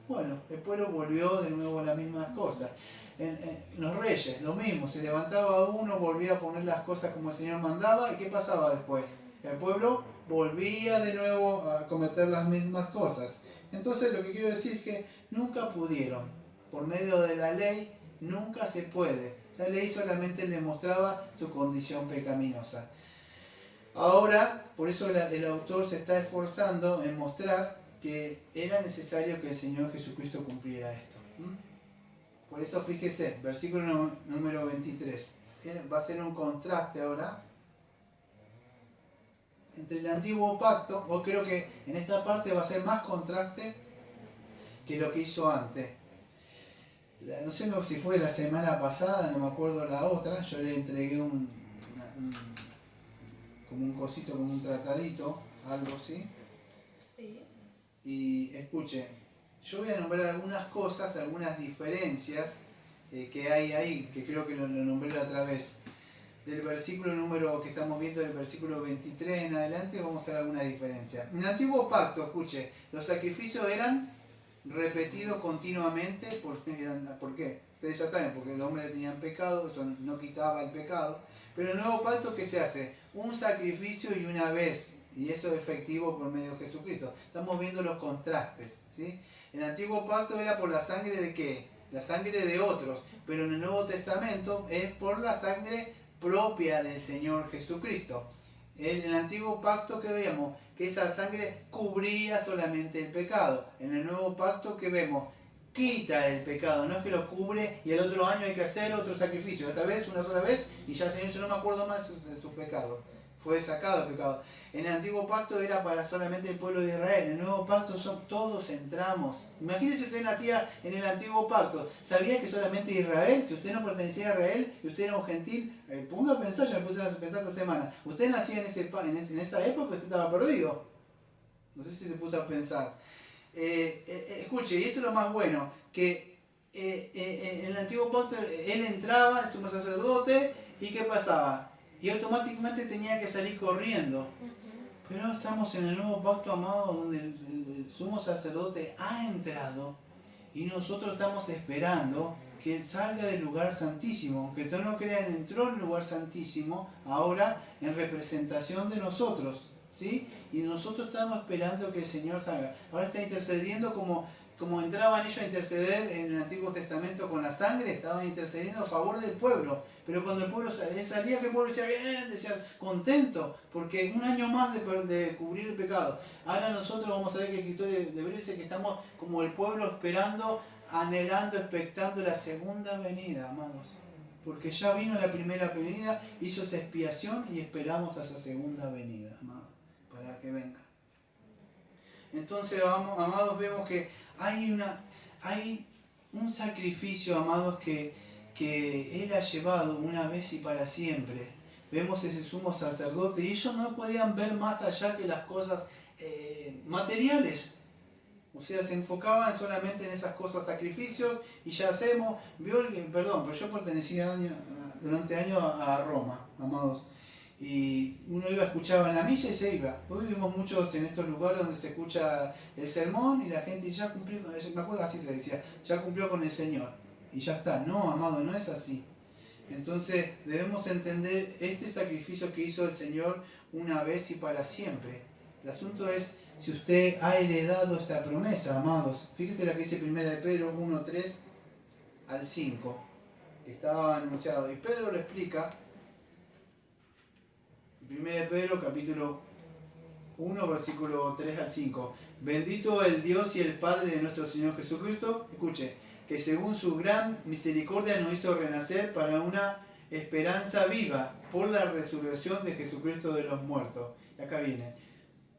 Bueno, el pueblo volvió de nuevo a las mismas cosas. Los reyes, lo mismo, se levantaba uno, volvía a poner las cosas como el Señor mandaba, ¿y qué pasaba después? el pueblo volvía de nuevo a cometer las mismas cosas. Entonces lo que quiero decir es que nunca pudieron, por medio de la ley, nunca se puede. La ley solamente le mostraba su condición pecaminosa. Ahora, por eso el autor se está esforzando en mostrar que era necesario que el Señor Jesucristo cumpliera esto. Por eso fíjese, versículo número 23. Va a ser un contraste ahora entre el antiguo pacto. O creo que en esta parte va a ser más contraste que lo que hizo antes. No sé si fue la semana pasada, no me acuerdo la otra. Yo le entregué como un cosito, como un tratadito, algo así. Sí. Y escuche, yo voy a nombrar algunas cosas, algunas diferencias que hay ahí, que creo que lo nombré la otra vez. Del versículo número que estamos viendo, del versículo 23 en adelante, vamos a mostrar algunas diferencias. En el antiguo pacto, escuche, los sacrificios eran repetidos continuamente. ¿Por qué? Ustedes ya saben, porque los hombres tenían pecado, eso no quitaba el pecado. Pero en el nuevo pacto, ¿qué se hace? Un sacrificio y una vez. Y eso es efectivo por medio de Jesucristo. Estamos viendo los contrastes, ¿sí? En el antiguo pacto era por la sangre de ¿qué? La sangre de otros. Pero en el Nuevo Testamento es por la sangre propia del Señor Jesucristo. En el antiguo pacto que vemos que esa sangre cubría solamente el pecado. En el nuevo pacto que vemos quita el pecado, no es que lo cubre y el otro año hay que hacer otro sacrificio, esta vez, una sola vez, y ya Señor, yo no me acuerdo más de tus pecados. Fue sacado el pecado. En el antiguo pacto era para solamente el pueblo de Israel. En el nuevo pacto todos entramos. Imagínese si usted nacía en el antiguo pacto. ¿Sabía que solamente Israel? Si usted no pertenecía a Israel y usted era un gentil, ponga a pensar, ya me puse a pensar esta semana. Usted nacía en esa época, usted estaba perdido. No sé si se puso a pensar. Escuche, y esto es lo más bueno, que en el antiguo pacto él entraba, el sumo sacerdote, y ¿qué pasaba? Y automáticamente tenía que salir corriendo. Pero estamos en el nuevo pacto, amado, donde el sumo sacerdote ha entrado y nosotros estamos esperando que él salga del lugar santísimo. Aunque tú no creas, él entró en el lugar santísimo ahora en representación de nosotros, ¿sí? Y nosotros estamos esperando que el Señor salga. Ahora está intercediendo como entraban ellos a interceder en el Antiguo Testamento con la sangre, estaban intercediendo a favor del pueblo. Pero cuando el pueblo salía, que el pueblo decía, bien, decía, contento, porque un año más de cubrir el pecado. Ahora nosotros vamos a ver que el escritor de Hebreos dice que estamos como el pueblo esperando, anhelando, expectando la segunda venida, amados. Porque ya vino la primera venida, hizo esa expiación y esperamos a esa segunda venida, amados, para que venga. Entonces, amados, vemos que hay un sacrificio, amados, que Él ha llevado una vez y para siempre. Vemos ese sumo sacerdote y ellos no podían ver más allá que las cosas materiales. O sea, se enfocaban solamente en esas cosas, sacrificios, y ya hacemos. Pero yo pertenecía durante años a Roma, amados. Y uno iba, escuchaba en la misa y se iba. Hoy vivimos muchos en estos lugares donde se escucha el sermón y la gente ya cumplió, me acuerdo así se decía, ya cumplió con el Señor. Y ya está. No, amado, no es así. Entonces debemos entender este sacrificio que hizo el Señor una vez y para siempre. El asunto es si usted ha heredado esta promesa, amados. Fíjese lo que dice 1 de Pedro 1, 3 al 5. Que estaba anunciado. Y Pedro lo explica. 1 de Pedro capítulo 1, versículo 3 al 5. Bendito el Dios y el Padre de nuestro Señor Jesucristo. Escuche, que según su gran misericordia nos hizo renacer para una esperanza viva por la resurrección de Jesucristo de los muertos. Y acá viene.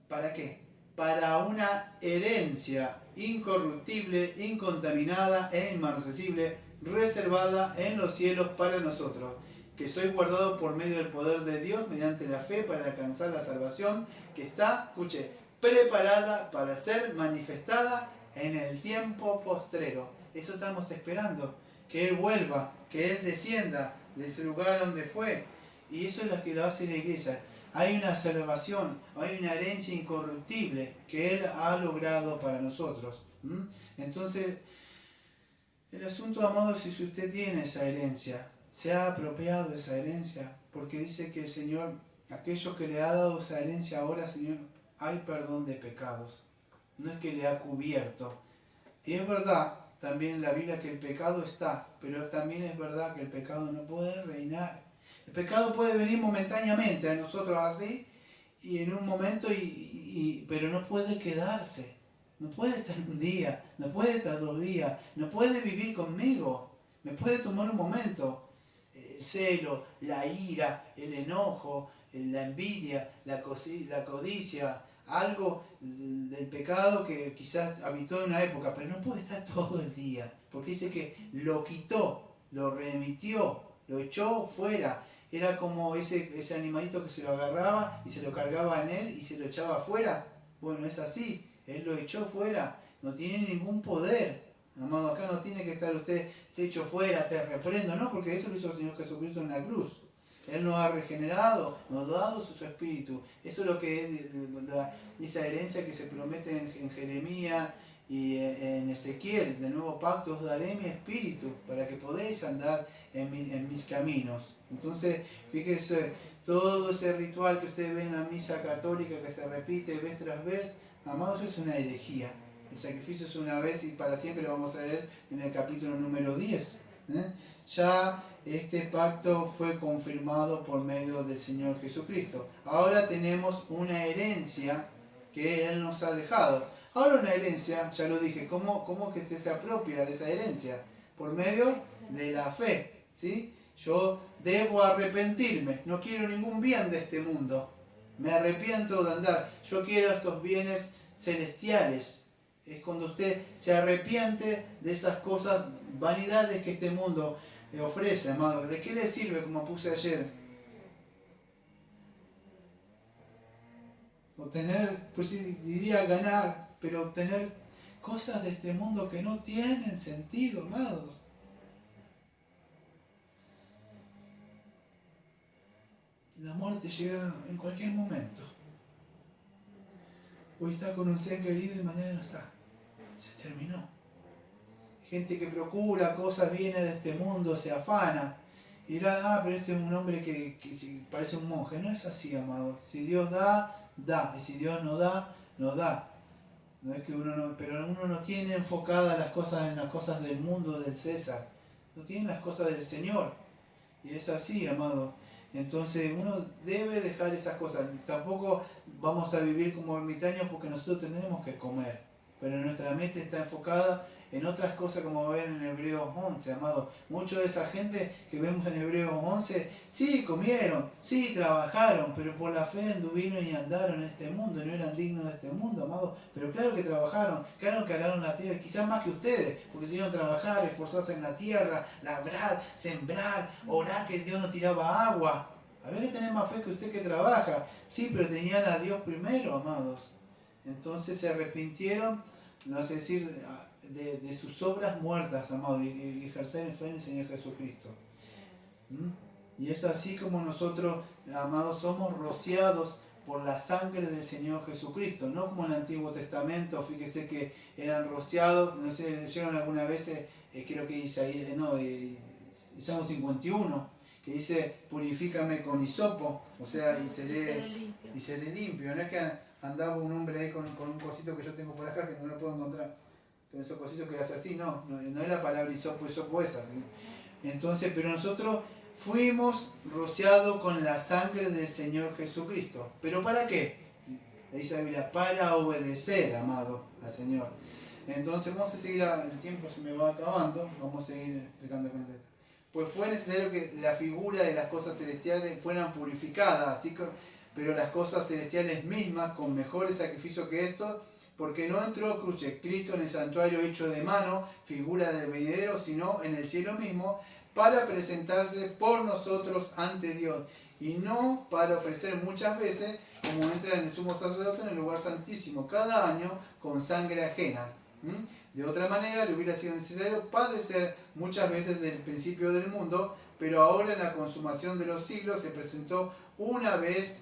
¿Para qué? Para una herencia incorruptible, incontaminada e inmarcesible, reservada en los cielos para nosotros, que sois guardados por medio del poder de Dios mediante la fe para alcanzar la salvación que está, escuche, preparada para ser manifestada en el tiempo postrero. Eso estamos esperando, que Él vuelva, que Él descienda de ese lugar donde fue. Y eso es lo que lo hace la iglesia. Hay una salvación, hay una herencia incorruptible que Él ha logrado para nosotros. Entonces, el asunto, amados, es si usted tiene esa herencia, se ha apropiado de esa herencia, porque dice que el Señor aquellos que le ha dado esa herencia ahora, Señor, hay perdón de pecados. No es que le ha cubierto. Y es verdad, también en la Biblia, que el pecado está, pero también es verdad que el pecado no puede reinar. El pecado puede venir momentáneamente a nosotros así, y en un momento, pero no puede quedarse. No puede estar un día, no puede estar 2 días, no puede vivir conmigo. Me puede tomar un momento. El celo, la ira, el enojo, la envidia, la codicia, algo del pecado que quizás habitó en una época, pero no puede estar todo el día, porque dice que lo quitó, lo remitió, lo echó fuera. Era como ese animalito que se lo agarraba y se lo cargaba en él y se lo echaba afuera. Bueno, es así, él lo echó fuera, no tiene ningún poder. Amado, acá no tiene que estar usted hecho fuera, te reprendo, no, porque eso lo hizo el Señor Jesucristo en la cruz. Él nos ha regenerado, nos ha dado su espíritu. Eso es lo que es esa herencia que se promete en Jeremías y en Ezequiel. Del nuevo pacto os daré mi espíritu para que podáis andar en mis caminos. Entonces, fíjese, todo ese ritual que usted ve en la misa católica que se repite vez tras vez, amados, es una herejía. El sacrificio es una vez y para siempre, lo vamos a leer en el capítulo número 10. Ya este pacto fue confirmado por medio del Señor Jesucristo. Ahora tenemos una herencia que Él nos ha dejado. Ahora una herencia, ya lo dije, ¿cómo que usted se apropia de esa herencia? Por medio de la fe, ¿sí? Yo debo arrepentirme, no quiero ningún bien de este mundo. Me arrepiento de andar, yo quiero estos bienes celestiales. Es cuando usted se arrepiente de esas cosas, vanidades que este mundo ofrece, amado. ¿De qué le sirve, como puse ayer? Obtener, pues sí, diría ganar, pero obtener cosas de este mundo que no tienen sentido, amados. La muerte llega en cualquier momento. Hoy está con un ser querido y mañana no está. Se terminó. Gente que procura cosas, viene de este mundo, se afana. Y dirá, pero este es un hombre que parece un monje. No es así, amado. Si Dios da, da. Y si Dios no da, no da. No es que pero uno no tiene enfocadas las cosas en las cosas del mundo, del César. No tiene las cosas del Señor. Y es así, amado. Entonces uno debe dejar esas cosas. Tampoco vamos a vivir como ermitaños porque nosotros tenemos que comer. Pero nuestra mente está enfocada en otras cosas, como ven en Hebreos 11, amado. Mucha de esa gente que vemos en Hebreos 11, sí comieron, sí trabajaron, pero por la fe anduvieron y andaron en este mundo, no eran dignos de este mundo, amado. Pero claro que trabajaron, claro que araron la tierra, quizás más que ustedes, porque tuvieron que trabajar, esforzarse en la tierra, labrar, sembrar, orar que Dios no tiraba agua. A ver, que tener más fe que usted que trabaja. Sí, pero tenían a Dios primero, amados. Entonces se arrepintieron, no es decir, de sus obras muertas, amados, y ejercer fe en el Señor Jesucristo. Y es así como nosotros, amados, somos rociados por la sangre del Señor Jesucristo, no como en el Antiguo Testamento. Fíjese que eran rociados, no sé, leyeron alguna vez, creo que Salmo 51, que dice, purifícame con hisopo, o sea, y seré limpio. No es que andaba un hombre ahí con un cosito que yo tengo por acá, que no lo puedo encontrar, con esos cositos que hace así, no es la palabra hisopo esa, ¿sí? Entonces, pero nosotros fuimos rociados con la sangre del Señor Jesucristo. ¿Pero para qué? Le dice la Biblia, para obedecer, amado, al Señor. Entonces vamos a seguir, el tiempo se me va acabando, vamos a seguir explicando con esto. Pues fue necesario que la figura de las cosas celestiales fueran purificadas, así que, pero las cosas celestiales mismas, con mejores sacrificios que estos, porque no entró Cristo en el santuario hecho de mano, figura del venidero, sino en el cielo mismo, para presentarse por nosotros ante Dios, y no para ofrecer muchas veces, como entra en el sumo sacerdote en el lugar santísimo, cada año con sangre ajena. De otra manera, le hubiera sido necesario padecer muchas veces desde el principio del mundo, pero ahora en la consumación de los siglos se presentó una vez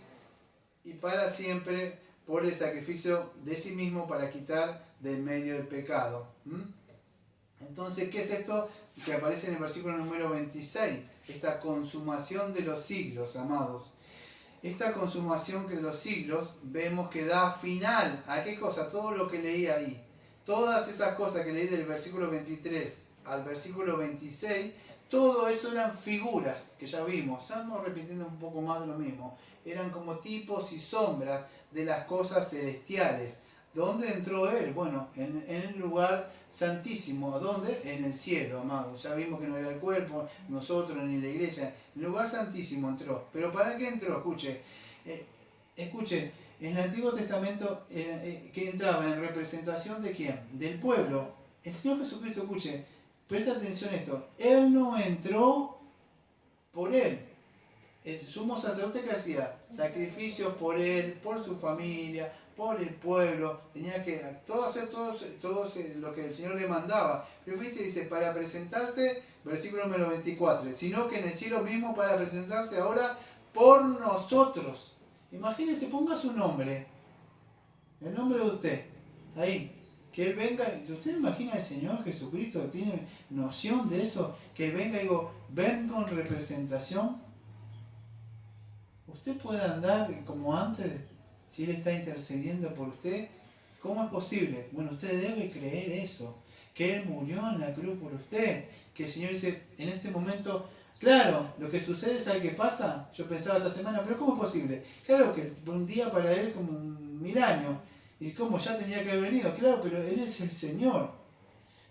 y para siempre por el sacrificio de sí mismo para quitar del medio el pecado. Entonces, ¿qué es esto que aparece en el versículo número 26? Esta consumación de los siglos, amados. esta consumación de los siglos, vemos que da final a qué cosa, todo lo que leí ahí. Todas esas cosas que leí del versículo 23 al versículo 26, todo eso eran figuras que ya vimos. Estamos repitiendo un poco más de lo mismo. Eran como tipos y sombras de las cosas celestiales. ¿Dónde entró Él? Bueno, en el lugar santísimo. ¿Dónde? En el cielo, amados. Ya vimos que no era el cuerpo, nosotros ni la iglesia. En el lugar santísimo entró. ¿Pero para qué entró? Escuchen, en el Antiguo Testamento que entraba en representación de ¿quién? Del pueblo. El Señor Jesucristo, escuche, presta atención a esto. Él no entró por Él. El sumo sacerdote que hacía sacrificios por él, por su familia, por el pueblo, tenía que hacer todo lo que el Señor le mandaba. Pero fíjense, dice, para presentarse, versículo número 24, sino que en el cielo mismo para presentarse ahora por nosotros. Imagínense, ponga su nombre, el nombre de usted, ahí, que Él venga. ¿Usted imagina al Señor Jesucristo? ¿Tiene noción de eso? Que Él venga y digo, vengo en representación. Usted puede andar como antes, si Él está intercediendo por usted. ¿Cómo es posible? Bueno, usted debe creer eso, que Él murió en la cruz por usted, que el Señor dice, en este momento, claro, lo que sucede, ¿sabe qué pasa? Yo pensaba esta semana, pero ¿cómo es posible? Claro que un día para Él como 1000 años, y como ya tenía que haber venido, claro, pero Él es el Señor.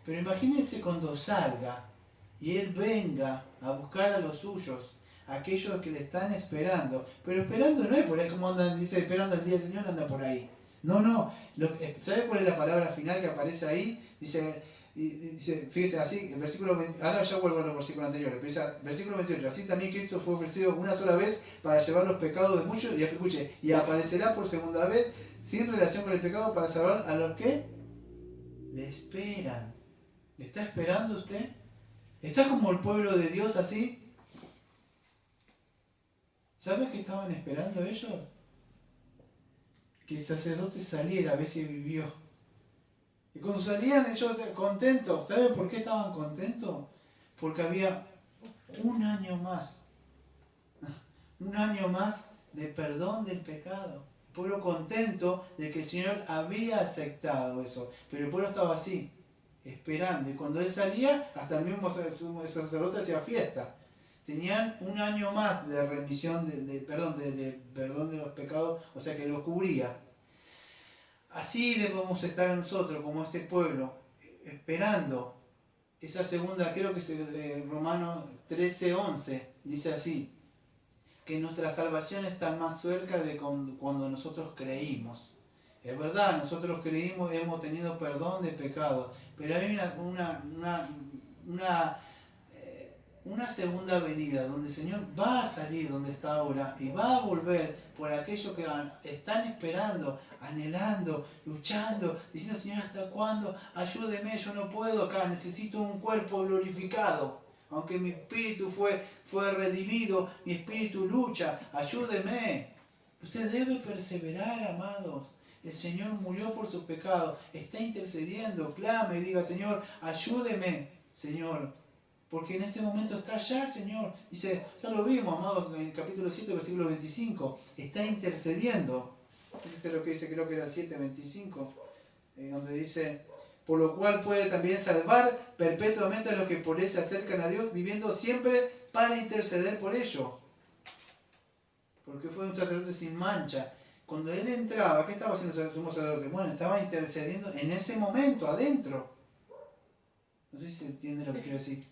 Pero imagínense cuando salga, y Él venga a buscar a los suyos, aquellos que le están esperando. Pero esperando no es por ahí como andan, dice, esperando el día del Señor, anda por ahí. No. ¿Sabe cuál es la palabra final que aparece ahí? Dice, fíjese así, el versículo 20, ahora ya vuelvo a los versículos anteriores, pero dice, versículo 28, así también Cristo fue ofrecido una sola vez para llevar los pecados de muchos, y escuche, y aparecerá por segunda vez sin relación con el pecado para salvar a los que le esperan. ¿Le está esperando usted? ¿Está como el pueblo de Dios así? ¿Sabes qué estaban esperando ellos? Que el sacerdote saliera, a ver si vivió. Y cuando salían ellos contentos, ¿sabes por qué estaban contentos? Porque había un año más. Un año más de perdón del pecado. El pueblo contento de que el Señor había aceptado eso. Pero el pueblo estaba así, esperando. Y cuando Él salía, hasta el mismo sacerdote hacía fiesta. Tenían un año más de remisión, de perdón de los pecados, o sea que los cubría. Así debemos estar nosotros, como este pueblo, esperando esa segunda, creo que es Romanos 13:11, dice así, que nuestra salvación está más cerca de cuando nosotros creímos. Es verdad, nosotros creímos, hemos tenido perdón de pecado, pero hay una segunda venida donde el Señor va a salir donde está ahora y va a volver por aquellos que están esperando, anhelando, luchando, diciendo, Señor, ¿hasta cuándo? Ayúdeme, yo no puedo acá, necesito un cuerpo glorificado. Aunque mi espíritu fue redimido, mi espíritu lucha, ayúdeme. Usted debe perseverar, amados. El Señor murió por sus pecados, está intercediendo, clame y diga, Señor, ayúdeme, Señor. Porque en este momento está ya el Señor. Dice, ya lo vimos, amados, en el capítulo 7, versículo 25. Está intercediendo. Fíjense lo que dice, creo que era el 7:25, donde dice, por lo cual puede también salvar perpetuamente a los que por Él se acercan a Dios, viviendo siempre para interceder por ellos. Porque fue un sacerdote sin mancha. Cuando Él entraba, ¿qué estaba haciendo el sumo sacerdote? Bueno, estaba intercediendo en ese momento, adentro. No sé si se entiende lo que quiero decir.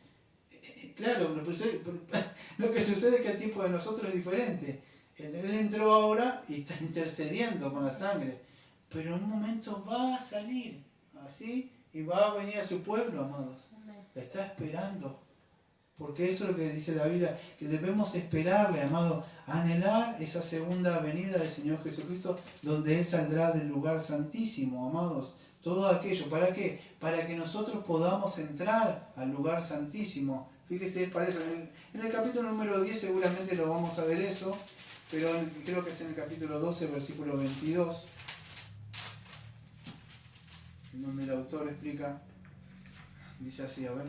Claro, lo que sucede es que el tipo de nosotros es diferente. Él entró ahora y está intercediendo con la sangre, pero en un momento va a salir así y va a venir a su pueblo, amados. La está esperando, porque eso es lo que dice la Biblia, que debemos esperarle, amados, anhelar esa segunda venida del Señor Jesucristo, donde Él saldrá del lugar santísimo, amados. Todo aquello, ¿para qué? Para que nosotros podamos entrar al lugar santísimo. Fíjese, para eso, en el capítulo número 10 seguramente lo vamos a ver eso, pero creo que es en el capítulo 12, versículo 22, en donde el autor explica, dice así, a ver,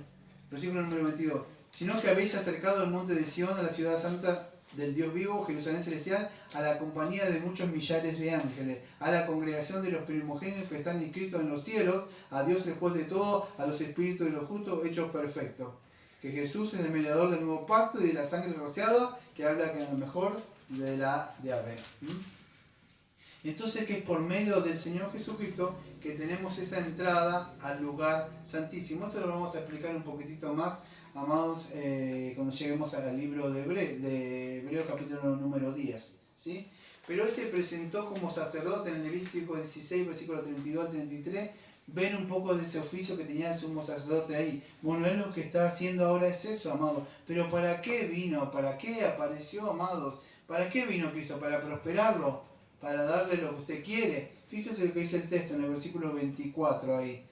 versículo número 22, sino que habéis acercado al monte de Sión, a la ciudad santa, del Dios vivo, Jerusalén celestial, a la compañía de muchos millares de ángeles, a la congregación de los primogénitos que están inscritos en los cielos, a Dios el juez de todo, a los espíritus de los justos hechos perfectos. Que Jesús es el mediador del nuevo pacto y de la sangre rociada, que habla que es lo mejor de la de Abel. Entonces, que es por medio del Señor Jesucristo que tenemos esa entrada al lugar santísimo. Esto lo vamos a explicar un poquitito más, amados, cuando lleguemos al libro de Hebreos capítulo número 10. ¿Sí? Pero él se presentó como sacerdote en Levítico 16, versículo 32 al 33. Ven un poco de ese oficio que tenía el sumo sacerdote ahí. Bueno, él lo que está haciendo ahora es eso, amados. Pero ¿para qué vino? ¿Para qué apareció, amados? ¿Para qué vino Cristo? ¿Para prosperarlo? ¿Para darle lo que usted quiere? Fíjese lo que dice el texto en el versículo 24 ahí.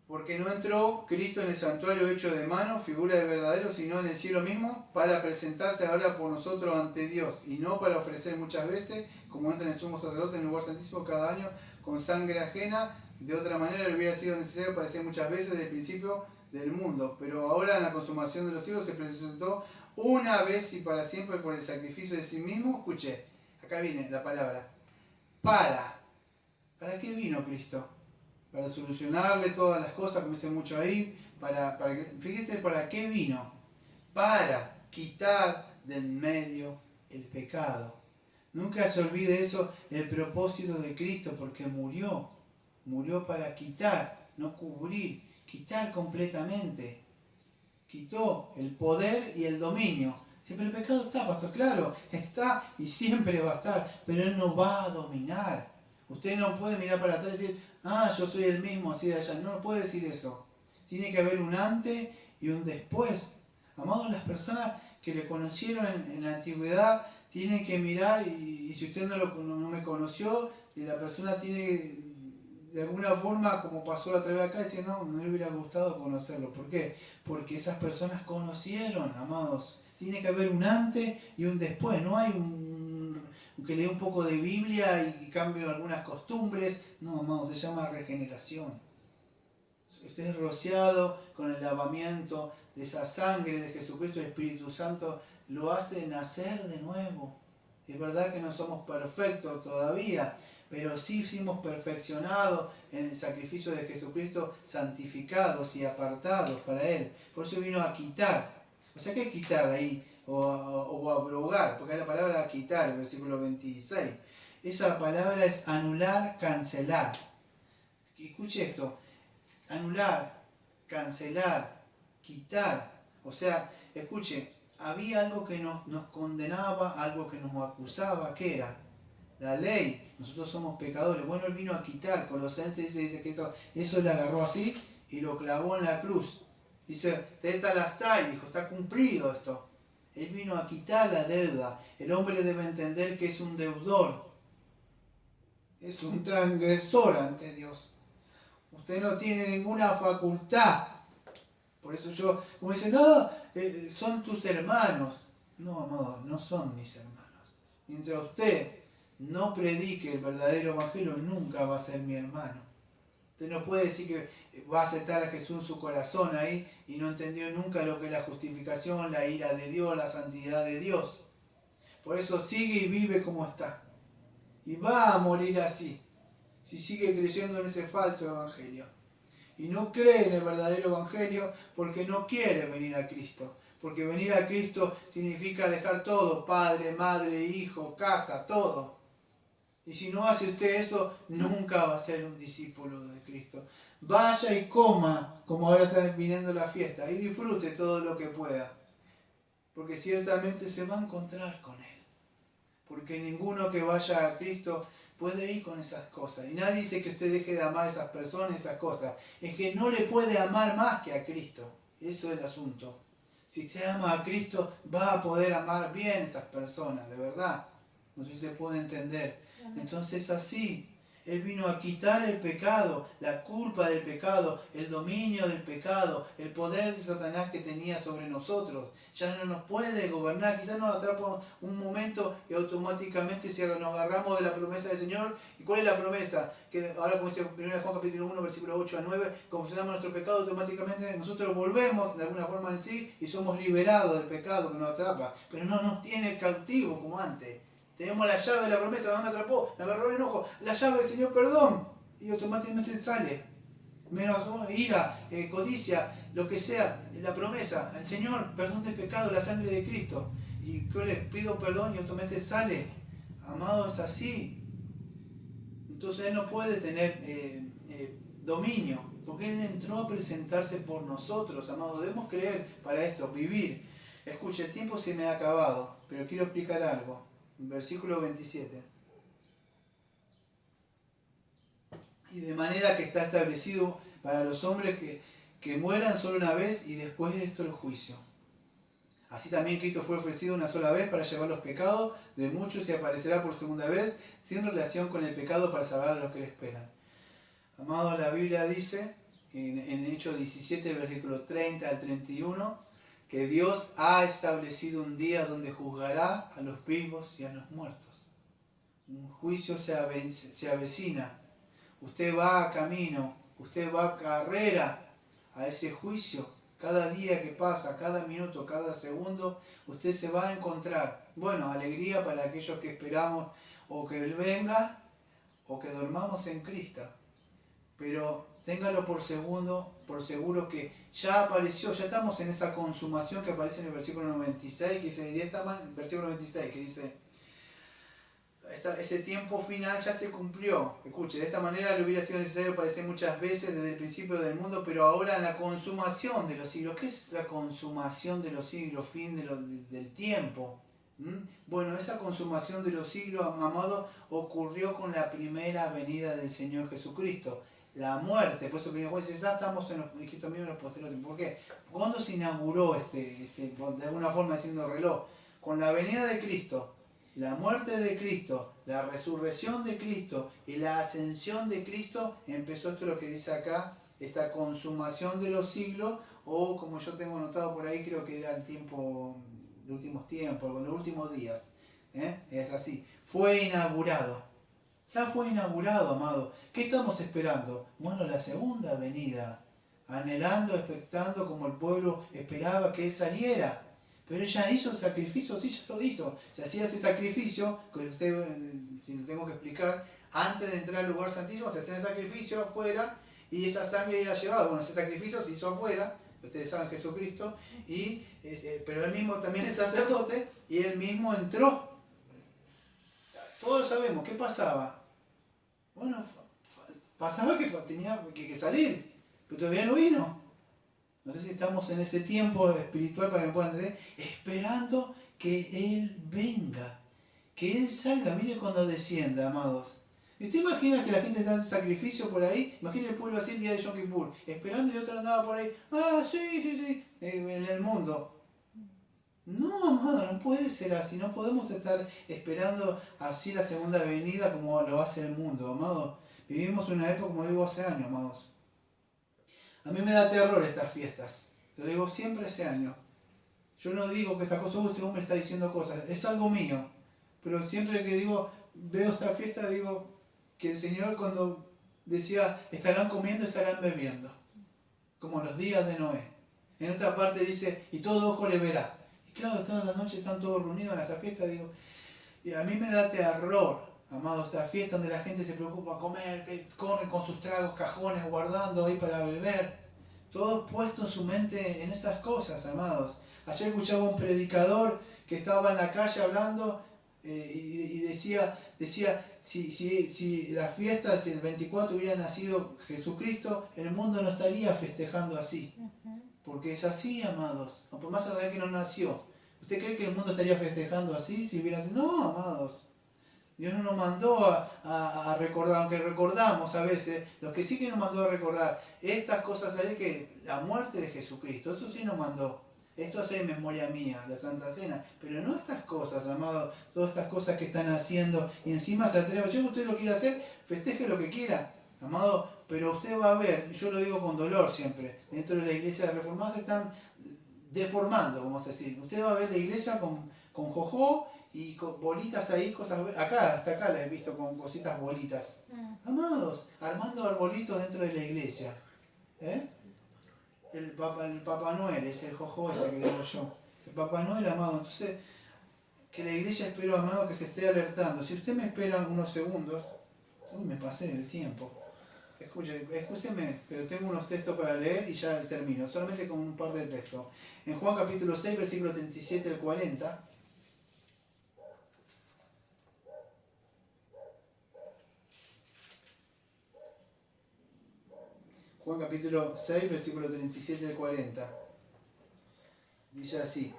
Porque no entró Cristo en el santuario hecho de mano, figura de verdadero, sino en el cielo mismo, para presentarse ahora por nosotros ante Dios, y no para ofrecer muchas veces, como entra en el sumo sacerdote en el lugar santísimo cada año, con sangre ajena. De otra manera le hubiera sido necesario padecer muchas veces desde el principio del mundo. Pero ahora en la consumación de los siglos se presentó una vez y para siempre por el sacrificio de sí mismo. Escuche, acá viene la palabra. ¿Para qué vino Cristo? Para solucionarle todas las cosas, como dice mucho ahí. Fíjese para qué vino. Para quitar del medio el pecado. Nunca se olvide eso, el propósito de Cristo, porque murió. Murió para quitar, no cubrir, quitar completamente. Quitó el poder y el dominio. Siempre el pecado está, pastor, claro, está y siempre va a estar, pero él no va a dominar. Usted no puede mirar para atrás y decir, yo soy el mismo, así de allá. No puede decir eso. Tiene que haber un antes y un después. Amados, las personas que le conocieron en la antigüedad tienen que mirar, y si usted no me conoció, y la persona tiene de alguna forma, como pasó la otra vez acá, dice, no le hubiera gustado conocerlo. ¿Por qué? Porque esas personas conocieron, amados. Tiene que haber un antes y un después. No hay que lea un poco de Biblia y cambie algunas costumbres. No, amados, se llama regeneración. Usted es rociado con el lavamiento de esa sangre de Jesucristo, el Espíritu Santo lo hace nacer de nuevo. Es verdad que no somos perfectos todavía, pero sí fuimos perfeccionados en el sacrificio de Jesucristo, santificados y apartados para Él. Por eso vino a quitar. O sea, ¿qué es quitar ahí? O abrogar, porque hay la palabra quitar, el versículo 26. Esa palabra es anular, cancelar. Escuche esto, anular, cancelar, quitar. O sea, escuche, había algo que nos condenaba, algo que nos acusaba. ¿Qué era? La ley. Nosotros somos pecadores. Bueno, él vino a quitar. Colosenses dice que eso le agarró así y lo clavó en la cruz. Dice, tetelestai, dijo, está cumplido esto. Él vino a quitar la deuda. El hombre debe entender que es un deudor. Es un transgresor ante Dios. Usted no tiene ninguna facultad. Por eso como dice, no, son tus hermanos. No, no son mis hermanos. Mientras usted no predique el verdadero evangelio, nunca va a ser mi hermano. Usted no puede decir que va a aceptar a Jesús en su corazón ahí y no entendió nunca lo que es la justificación, la ira de Dios, la santidad de Dios. Por eso sigue y vive como está. Y va a morir así, si sigue creyendo en ese falso evangelio. Y no cree en el verdadero evangelio porque no quiere venir a Cristo. Porque venir a Cristo significa dejar todo, padre, madre, hijo, casa, todo. Y si no hace usted eso, nunca va a ser un discípulo de Cristo. Vaya y coma, como ahora está viniendo la fiesta, y disfrute todo lo que pueda. Porque ciertamente se va a encontrar con Él. Porque ninguno que vaya a Cristo puede ir con esas cosas. Y nadie dice que usted deje de amar a esas personas, esas cosas. Es que no le puede amar más que a Cristo. Eso es el asunto. Si usted ama a Cristo, va a poder amar bien a esas personas, de verdad. No sé si se puede entender. Entonces así, Él vino a quitar el pecado, la culpa del pecado, el dominio del pecado, el poder de Satanás que tenía sobre nosotros. Ya no nos puede gobernar. Quizás nos atrapa un momento y automáticamente si nos agarramos de la promesa del Señor. ¿Y cuál es la promesa? Que ahora, como dice 1 Juan capítulo 1, versículo 8 a 9, confesamos nuestro pecado, automáticamente nosotros volvemos de alguna forma en sí y somos liberados del pecado que nos atrapa. Pero no nos tiene cautivos como antes. Tenemos la llave de la promesa, me atrapó, me agarró el enojo, la llave del Señor, perdón, y automáticamente sale. Me enojó, ira, codicia, lo que sea, la promesa, el Señor, perdón de pecado, la sangre de Cristo. Y yo le pido perdón y automáticamente sale. Amado, es así. Entonces Él no puede tener dominio, porque Él entró a presentarse por nosotros, amado. Debemos creer para esto, vivir. Escuche, el tiempo se me ha acabado, pero quiero explicar algo. Versículo 27. Y de manera que está establecido para los hombres que mueran solo una vez y después de esto el juicio. Así también Cristo fue ofrecido una sola vez para llevar los pecados de muchos y aparecerá por segunda vez sin relación con el pecado para salvar a los que le esperan. Amado, la Biblia dice en Hechos 17, versículo 30 al 31, que Dios ha establecido un día donde juzgará a los vivos y a los muertos. Un juicio se avecina. Usted va a camino, usted va a carrera a ese juicio. Cada día que pasa, cada minuto, cada segundo, usted se va a encontrar. Bueno, alegría para aquellos que esperamos o que Él venga o que dormamos en Cristo. Pero téngalo por seguro que ya apareció, ya estamos en esa consumación que aparece en el versículo 96, que dice, versículo 96, que dice, ese tiempo final ya se cumplió. Escuche, de esta manera le hubiera sido necesario padecer muchas veces desde el principio del mundo, pero ahora en la consumación de los siglos. ¿Qué es esa consumación de los siglos, fin del tiempo? Bueno, esa consumación de los siglos, amado, ocurrió con la primera venida del Señor Jesucristo. La muerte, por eso primero dice, ya estamos en los hijitos míos en los posteriores. ¿Por qué? ¿Cuándo se inauguró de alguna forma haciendo reloj? Con la venida de Cristo, la muerte de Cristo, la resurrección de Cristo y la ascensión de Cristo, empezó esto lo que dice acá, esta consumación de los siglos, o como yo tengo anotado por ahí, creo que era el tiempo, los últimos tiempos, los últimos días. Es así, fue inaugurado. Ya fue inaugurado, amado. ¿Qué estamos esperando? Bueno, la segunda venida. Anhelando, expectando como el pueblo esperaba que Él saliera. Pero Él ya hizo el sacrificio, sí, ya lo hizo. Se hacía ese sacrificio, que usted, si lo tengo que explicar, antes de entrar al lugar santísimo, se hacía el sacrificio afuera y esa sangre era llevada. Bueno, ese sacrificio se hizo afuera, ustedes saben Jesucristo, pero Él mismo también es sacerdote y Él mismo entró. Todos sabemos, ¿qué pasaba? Bueno, pasaba que tenía que salir, pero todavía no vino. No sé si estamos en ese tiempo espiritual para que me puedan entender, esperando que Él venga, que Él salga. Mire cuando descienda, amados. ¿Y usted imagina que la gente está en sacrificio por ahí? Imagina el pueblo así el día de Yom Kippur, esperando y otro andaba por ahí, sí, en el mundo. No, amado, no puede ser así. No podemos estar esperando así la segunda venida como lo hace el mundo, amado. Vivimos una época, como digo, hace años, amados. A mí me da terror estas fiestas. Lo digo siempre ese año. Yo no digo que esta cosa, este hombre está diciendo cosas. Es algo mío. Pero siempre que veo esta fiesta, digo que el Señor cuando decía, estarán comiendo, estarán bebiendo. Como los días de Noé. En otra parte dice, y todo ojo le verá. Claro, todas las noches están todos reunidos en esta fiesta, digo, y a mí me da terror, amado, esta fiesta donde la gente se preocupa a comer, que corren con sus tragos, cajones, guardando ahí para beber, todo puesto en su mente en esas cosas, amados. Ayer escuchaba un predicador que estaba en la calle hablando y decía, si la fiesta, si el 24 hubiera nacido Jesucristo, el mundo no estaría festejando así. Porque es así, amados. Por más allá que no nació. ¿Usted cree que el mundo estaría festejando así si hubiera sido? No, amados. Dios no nos mandó a recordar, aunque recordamos a veces, lo que sí que nos mandó a recordar, estas cosas, ¿sabes? Que la muerte de Jesucristo, eso sí nos mandó. Esto es en memoria mía, la Santa Cena. Pero no estas cosas, amado, todas estas cosas que están haciendo. Y encima se atreve, yo usted lo quiere hacer, festeje lo que quiera, amado. Pero usted va a ver, yo lo digo con dolor siempre, dentro de la iglesia reformada se están deformando, vamos a decir. Usted va a ver la iglesia con jojó y con bolitas ahí, cosas, acá, hasta acá la he visto con cositas bolitas. Amados, armando arbolitos dentro de la iglesia. ¿Eh? El Papá Noel, es el jojó ese que digo yo. El Papá Noel, amado. Entonces, que la iglesia espero, amado, que se esté alertando. Si usted me espera unos segundos, uy, me pasé del tiempo. Escúcheme, pero tengo unos textos para leer y ya termino, solamente con un par de textos. En Juan capítulo 6, versículo 37 al 40. Juan capítulo 6, versículo 37 al 40. Dice así: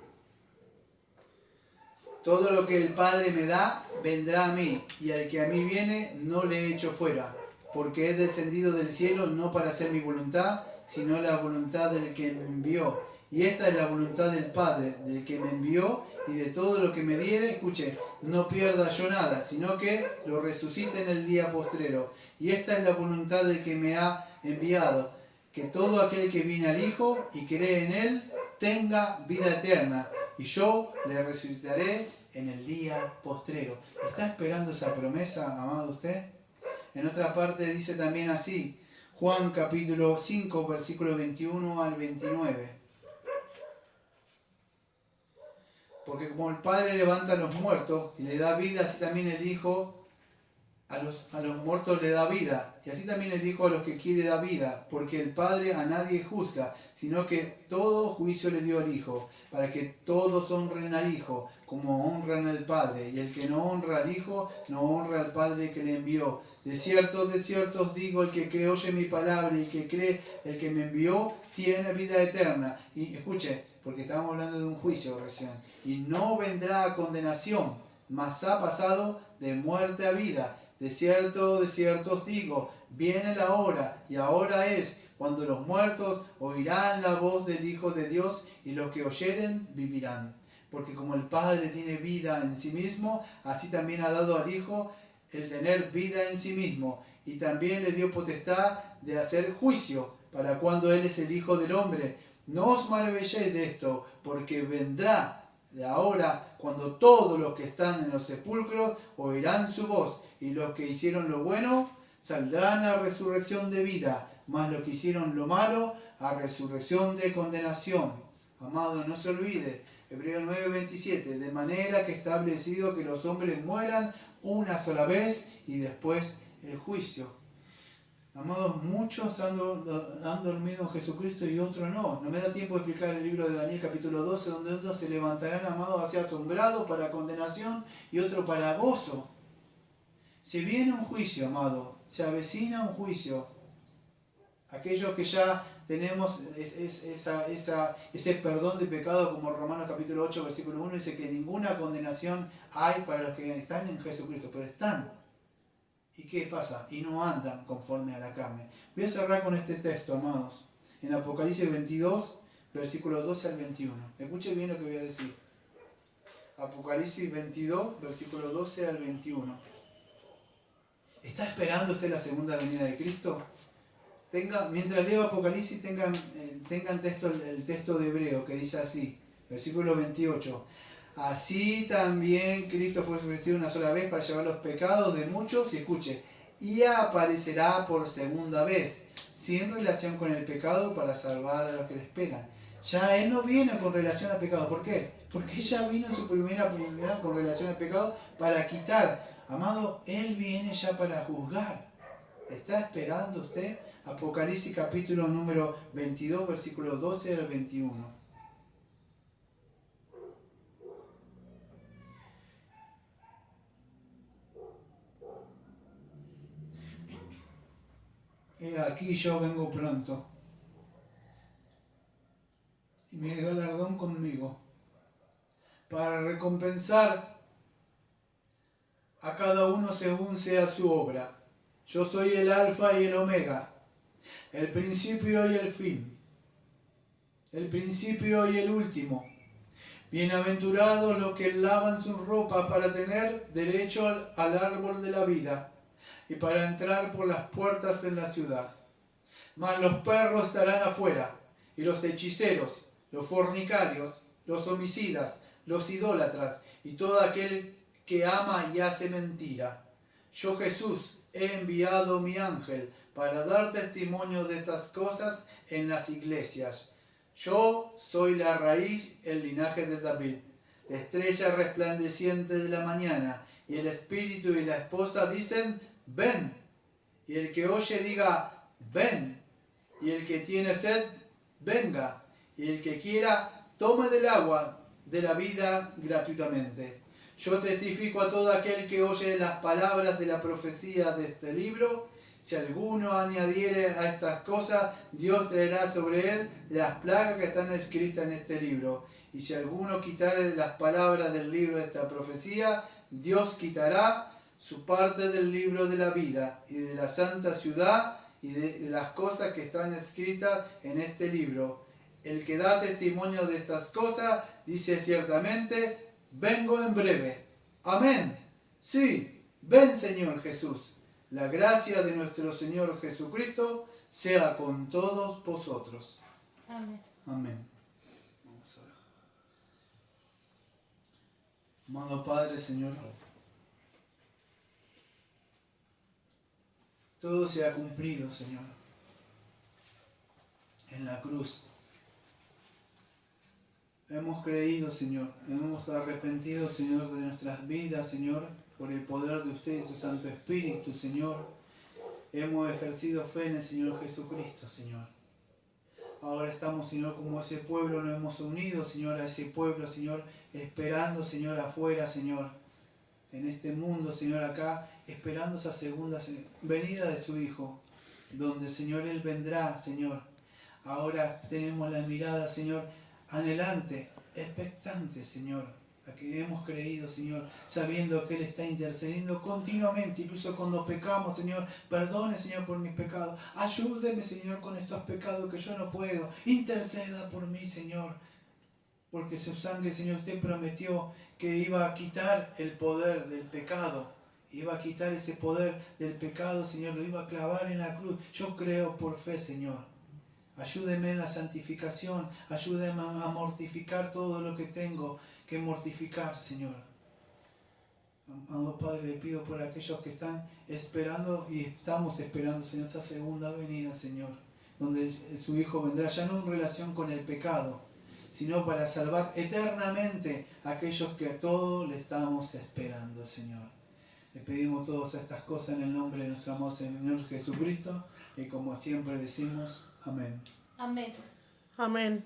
todo lo que el Padre me da, vendrá a mí, y al que a mí viene, no le echo fuera, porque he descendido del cielo no para hacer mi voluntad, sino la voluntad del que me envió. Y esta es la voluntad del Padre, del que me envió, y de todo lo que me diere, escuche, no pierda yo nada, sino que lo resucite en el día postrero. Y esta es la voluntad del que me ha enviado, que todo aquel que viene al Hijo y cree en Él, tenga vida eterna, y yo le resucitaré en el día postrero. ¿Está esperando esa promesa, amado usted? En otra parte dice también así, Juan capítulo 5, versículo 21 al 29. Porque como el Padre levanta a los muertos y le da vida, así también el Hijo a los muertos le da vida. Y así también el Hijo a los que quiere da vida. Porque el Padre a nadie juzga, sino que todo juicio le dio al Hijo, para que todos honren al Hijo, como honran al Padre. Y el que no honra al Hijo, no honra al Padre que le envió. De cierto os digo, el que oye mi palabra y que cree el que me envió, tiene vida eterna. Y escuche, porque estábamos hablando de un juicio recién. Y no vendrá a condenación, mas ha pasado de muerte a vida. De cierto os digo, viene la hora, y ahora es, cuando los muertos oirán la voz del Hijo de Dios, y los que oyeren vivirán. Porque como el Padre tiene vida en sí mismo, así también ha dado al Hijo el tener vida en sí mismo, y también le dio potestad de hacer juicio, para cuando Él es el Hijo del Hombre. No os maravilléis de esto, porque vendrá la hora cuando todos los que están en los sepulcros oirán su voz, y los que hicieron lo bueno saldrán a resurrección de vida, mas los que hicieron lo malo a resurrección de condenación. Amado, no se olvide, Hebreos 9:27, de manera que está establecido que los hombres mueran una sola vez y después el juicio. Amados, muchos han dormido en Jesucristo y otros no. No me da tiempo de explicar el libro de Daniel capítulo 12, donde unos se levantarán, amados, hacia asombrados para condenación y otro para gozo. Se viene un juicio, amado, se avecina un juicio. Aquellos que ya tenemos ese perdón de pecado, como Romanos capítulo 8, versículo 1, dice que ninguna condenación hay para los que están en Jesucristo, pero están. ¿Y qué pasa? Y no andan conforme a la carne. Voy a cerrar con este texto, amados. En Apocalipsis 22, versículos 12 al 21. Escuchen bien lo que voy a decir. Apocalipsis 22, versículos 12 al 21. ¿Está esperando usted la segunda venida de Cristo? Mientras leo Apocalipsis, tengan el texto de Hebreo que dice así, versículo 28. Así también Cristo fue ofrecido una sola vez para llevar los pecados de muchos, y escuche, y aparecerá por segunda vez, sin relación con el pecado, para salvar a los que le esperan. Ya Él no viene con relación al pecado. ¿Por qué? Porque ya vino en su primera oportunidad con relación al pecado para quitar. Amado, Él viene ya para juzgar. ¿Está esperando usted? Apocalipsis capítulo número 22, versículos 12 al 21. Aquí yo vengo pronto, y mi galardón conmigo, para recompensar a cada uno según sea su obra. Yo soy el Alfa y el Omega, el principio y el fin, el principio y el último. Bienaventurados los que lavan sus ropas para tener derecho al árbol de la vida y para entrar por las puertas en la ciudad. Mas los perros estarán afuera, y los hechiceros, los fornicarios, los homicidas, los idólatras y todo aquel que ama y hace mentira. Yo, Jesús, he enviado mi ángel para dar testimonio de estas cosas en las iglesias. Yo soy la raíz, el linaje de David, la estrella resplandeciente de la mañana, y el espíritu y la esposa dicen, ven. Y el que oye diga, ven. Y el que tiene sed, venga. Y el que quiera, tome del agua de la vida gratuitamente. Yo testifico a todo aquel que oye las palabras de la profecía de este libro. Si alguno añadiere a estas cosas, Dios traerá sobre él las plagas que están escritas en este libro. Y si alguno quitare las palabras del libro de esta profecía, Dios quitará su parte del libro de la vida y de la santa ciudad y de las cosas que están escritas en este libro. El que da testimonio de estas cosas dice ciertamente, vengo en breve. Amén. Sí, ven Señor Jesús. La gracia de nuestro Señor Jesucristo sea con todos vosotros. Amén. Amén. Vamos a ver. Amado Padre, Señor, todo se ha cumplido, Señor, en la cruz. Hemos creído, Señor, hemos arrepentido, Señor, de nuestras vidas, Señor, por el poder de usted y su Santo Espíritu, Señor. Hemos ejercido fe en el Señor Jesucristo, Señor. Ahora estamos, Señor, como ese pueblo, nos hemos unido, Señor, a ese pueblo, Señor, esperando, Señor, afuera, Señor, en este mundo, Señor, acá, esperando esa segunda venida de su Hijo, donde, Señor, Él vendrá, Señor. Ahora tenemos la mirada, Señor, anhelante, expectante, Señor, a que hemos creído, Señor, sabiendo que Él está intercediendo continuamente, incluso cuando pecamos, Señor. Perdone, Señor, por mis pecados. Ayúdeme, Señor, con estos pecados que yo no puedo. Interceda por mí, Señor, porque su sangre, Señor, usted prometió que iba a quitar el poder del pecado. Iba a quitar ese poder del pecado, Señor, lo iba a clavar en la cruz. Yo creo por fe, Señor. Ayúdeme en la santificación, ayúdeme a mortificar todo lo que tengo que mortificar, Señor. Amado Padre, le pido por aquellos que están esperando y estamos esperando, Señor, esa segunda venida, Señor, donde su Hijo vendrá ya no en relación con el pecado, sino para salvar eternamente a aquellos que a todos le estamos esperando, Señor. Le pedimos todas estas cosas en el nombre de nuestro amado Señor Jesucristo y como siempre decimos, amén. Amén. Amén.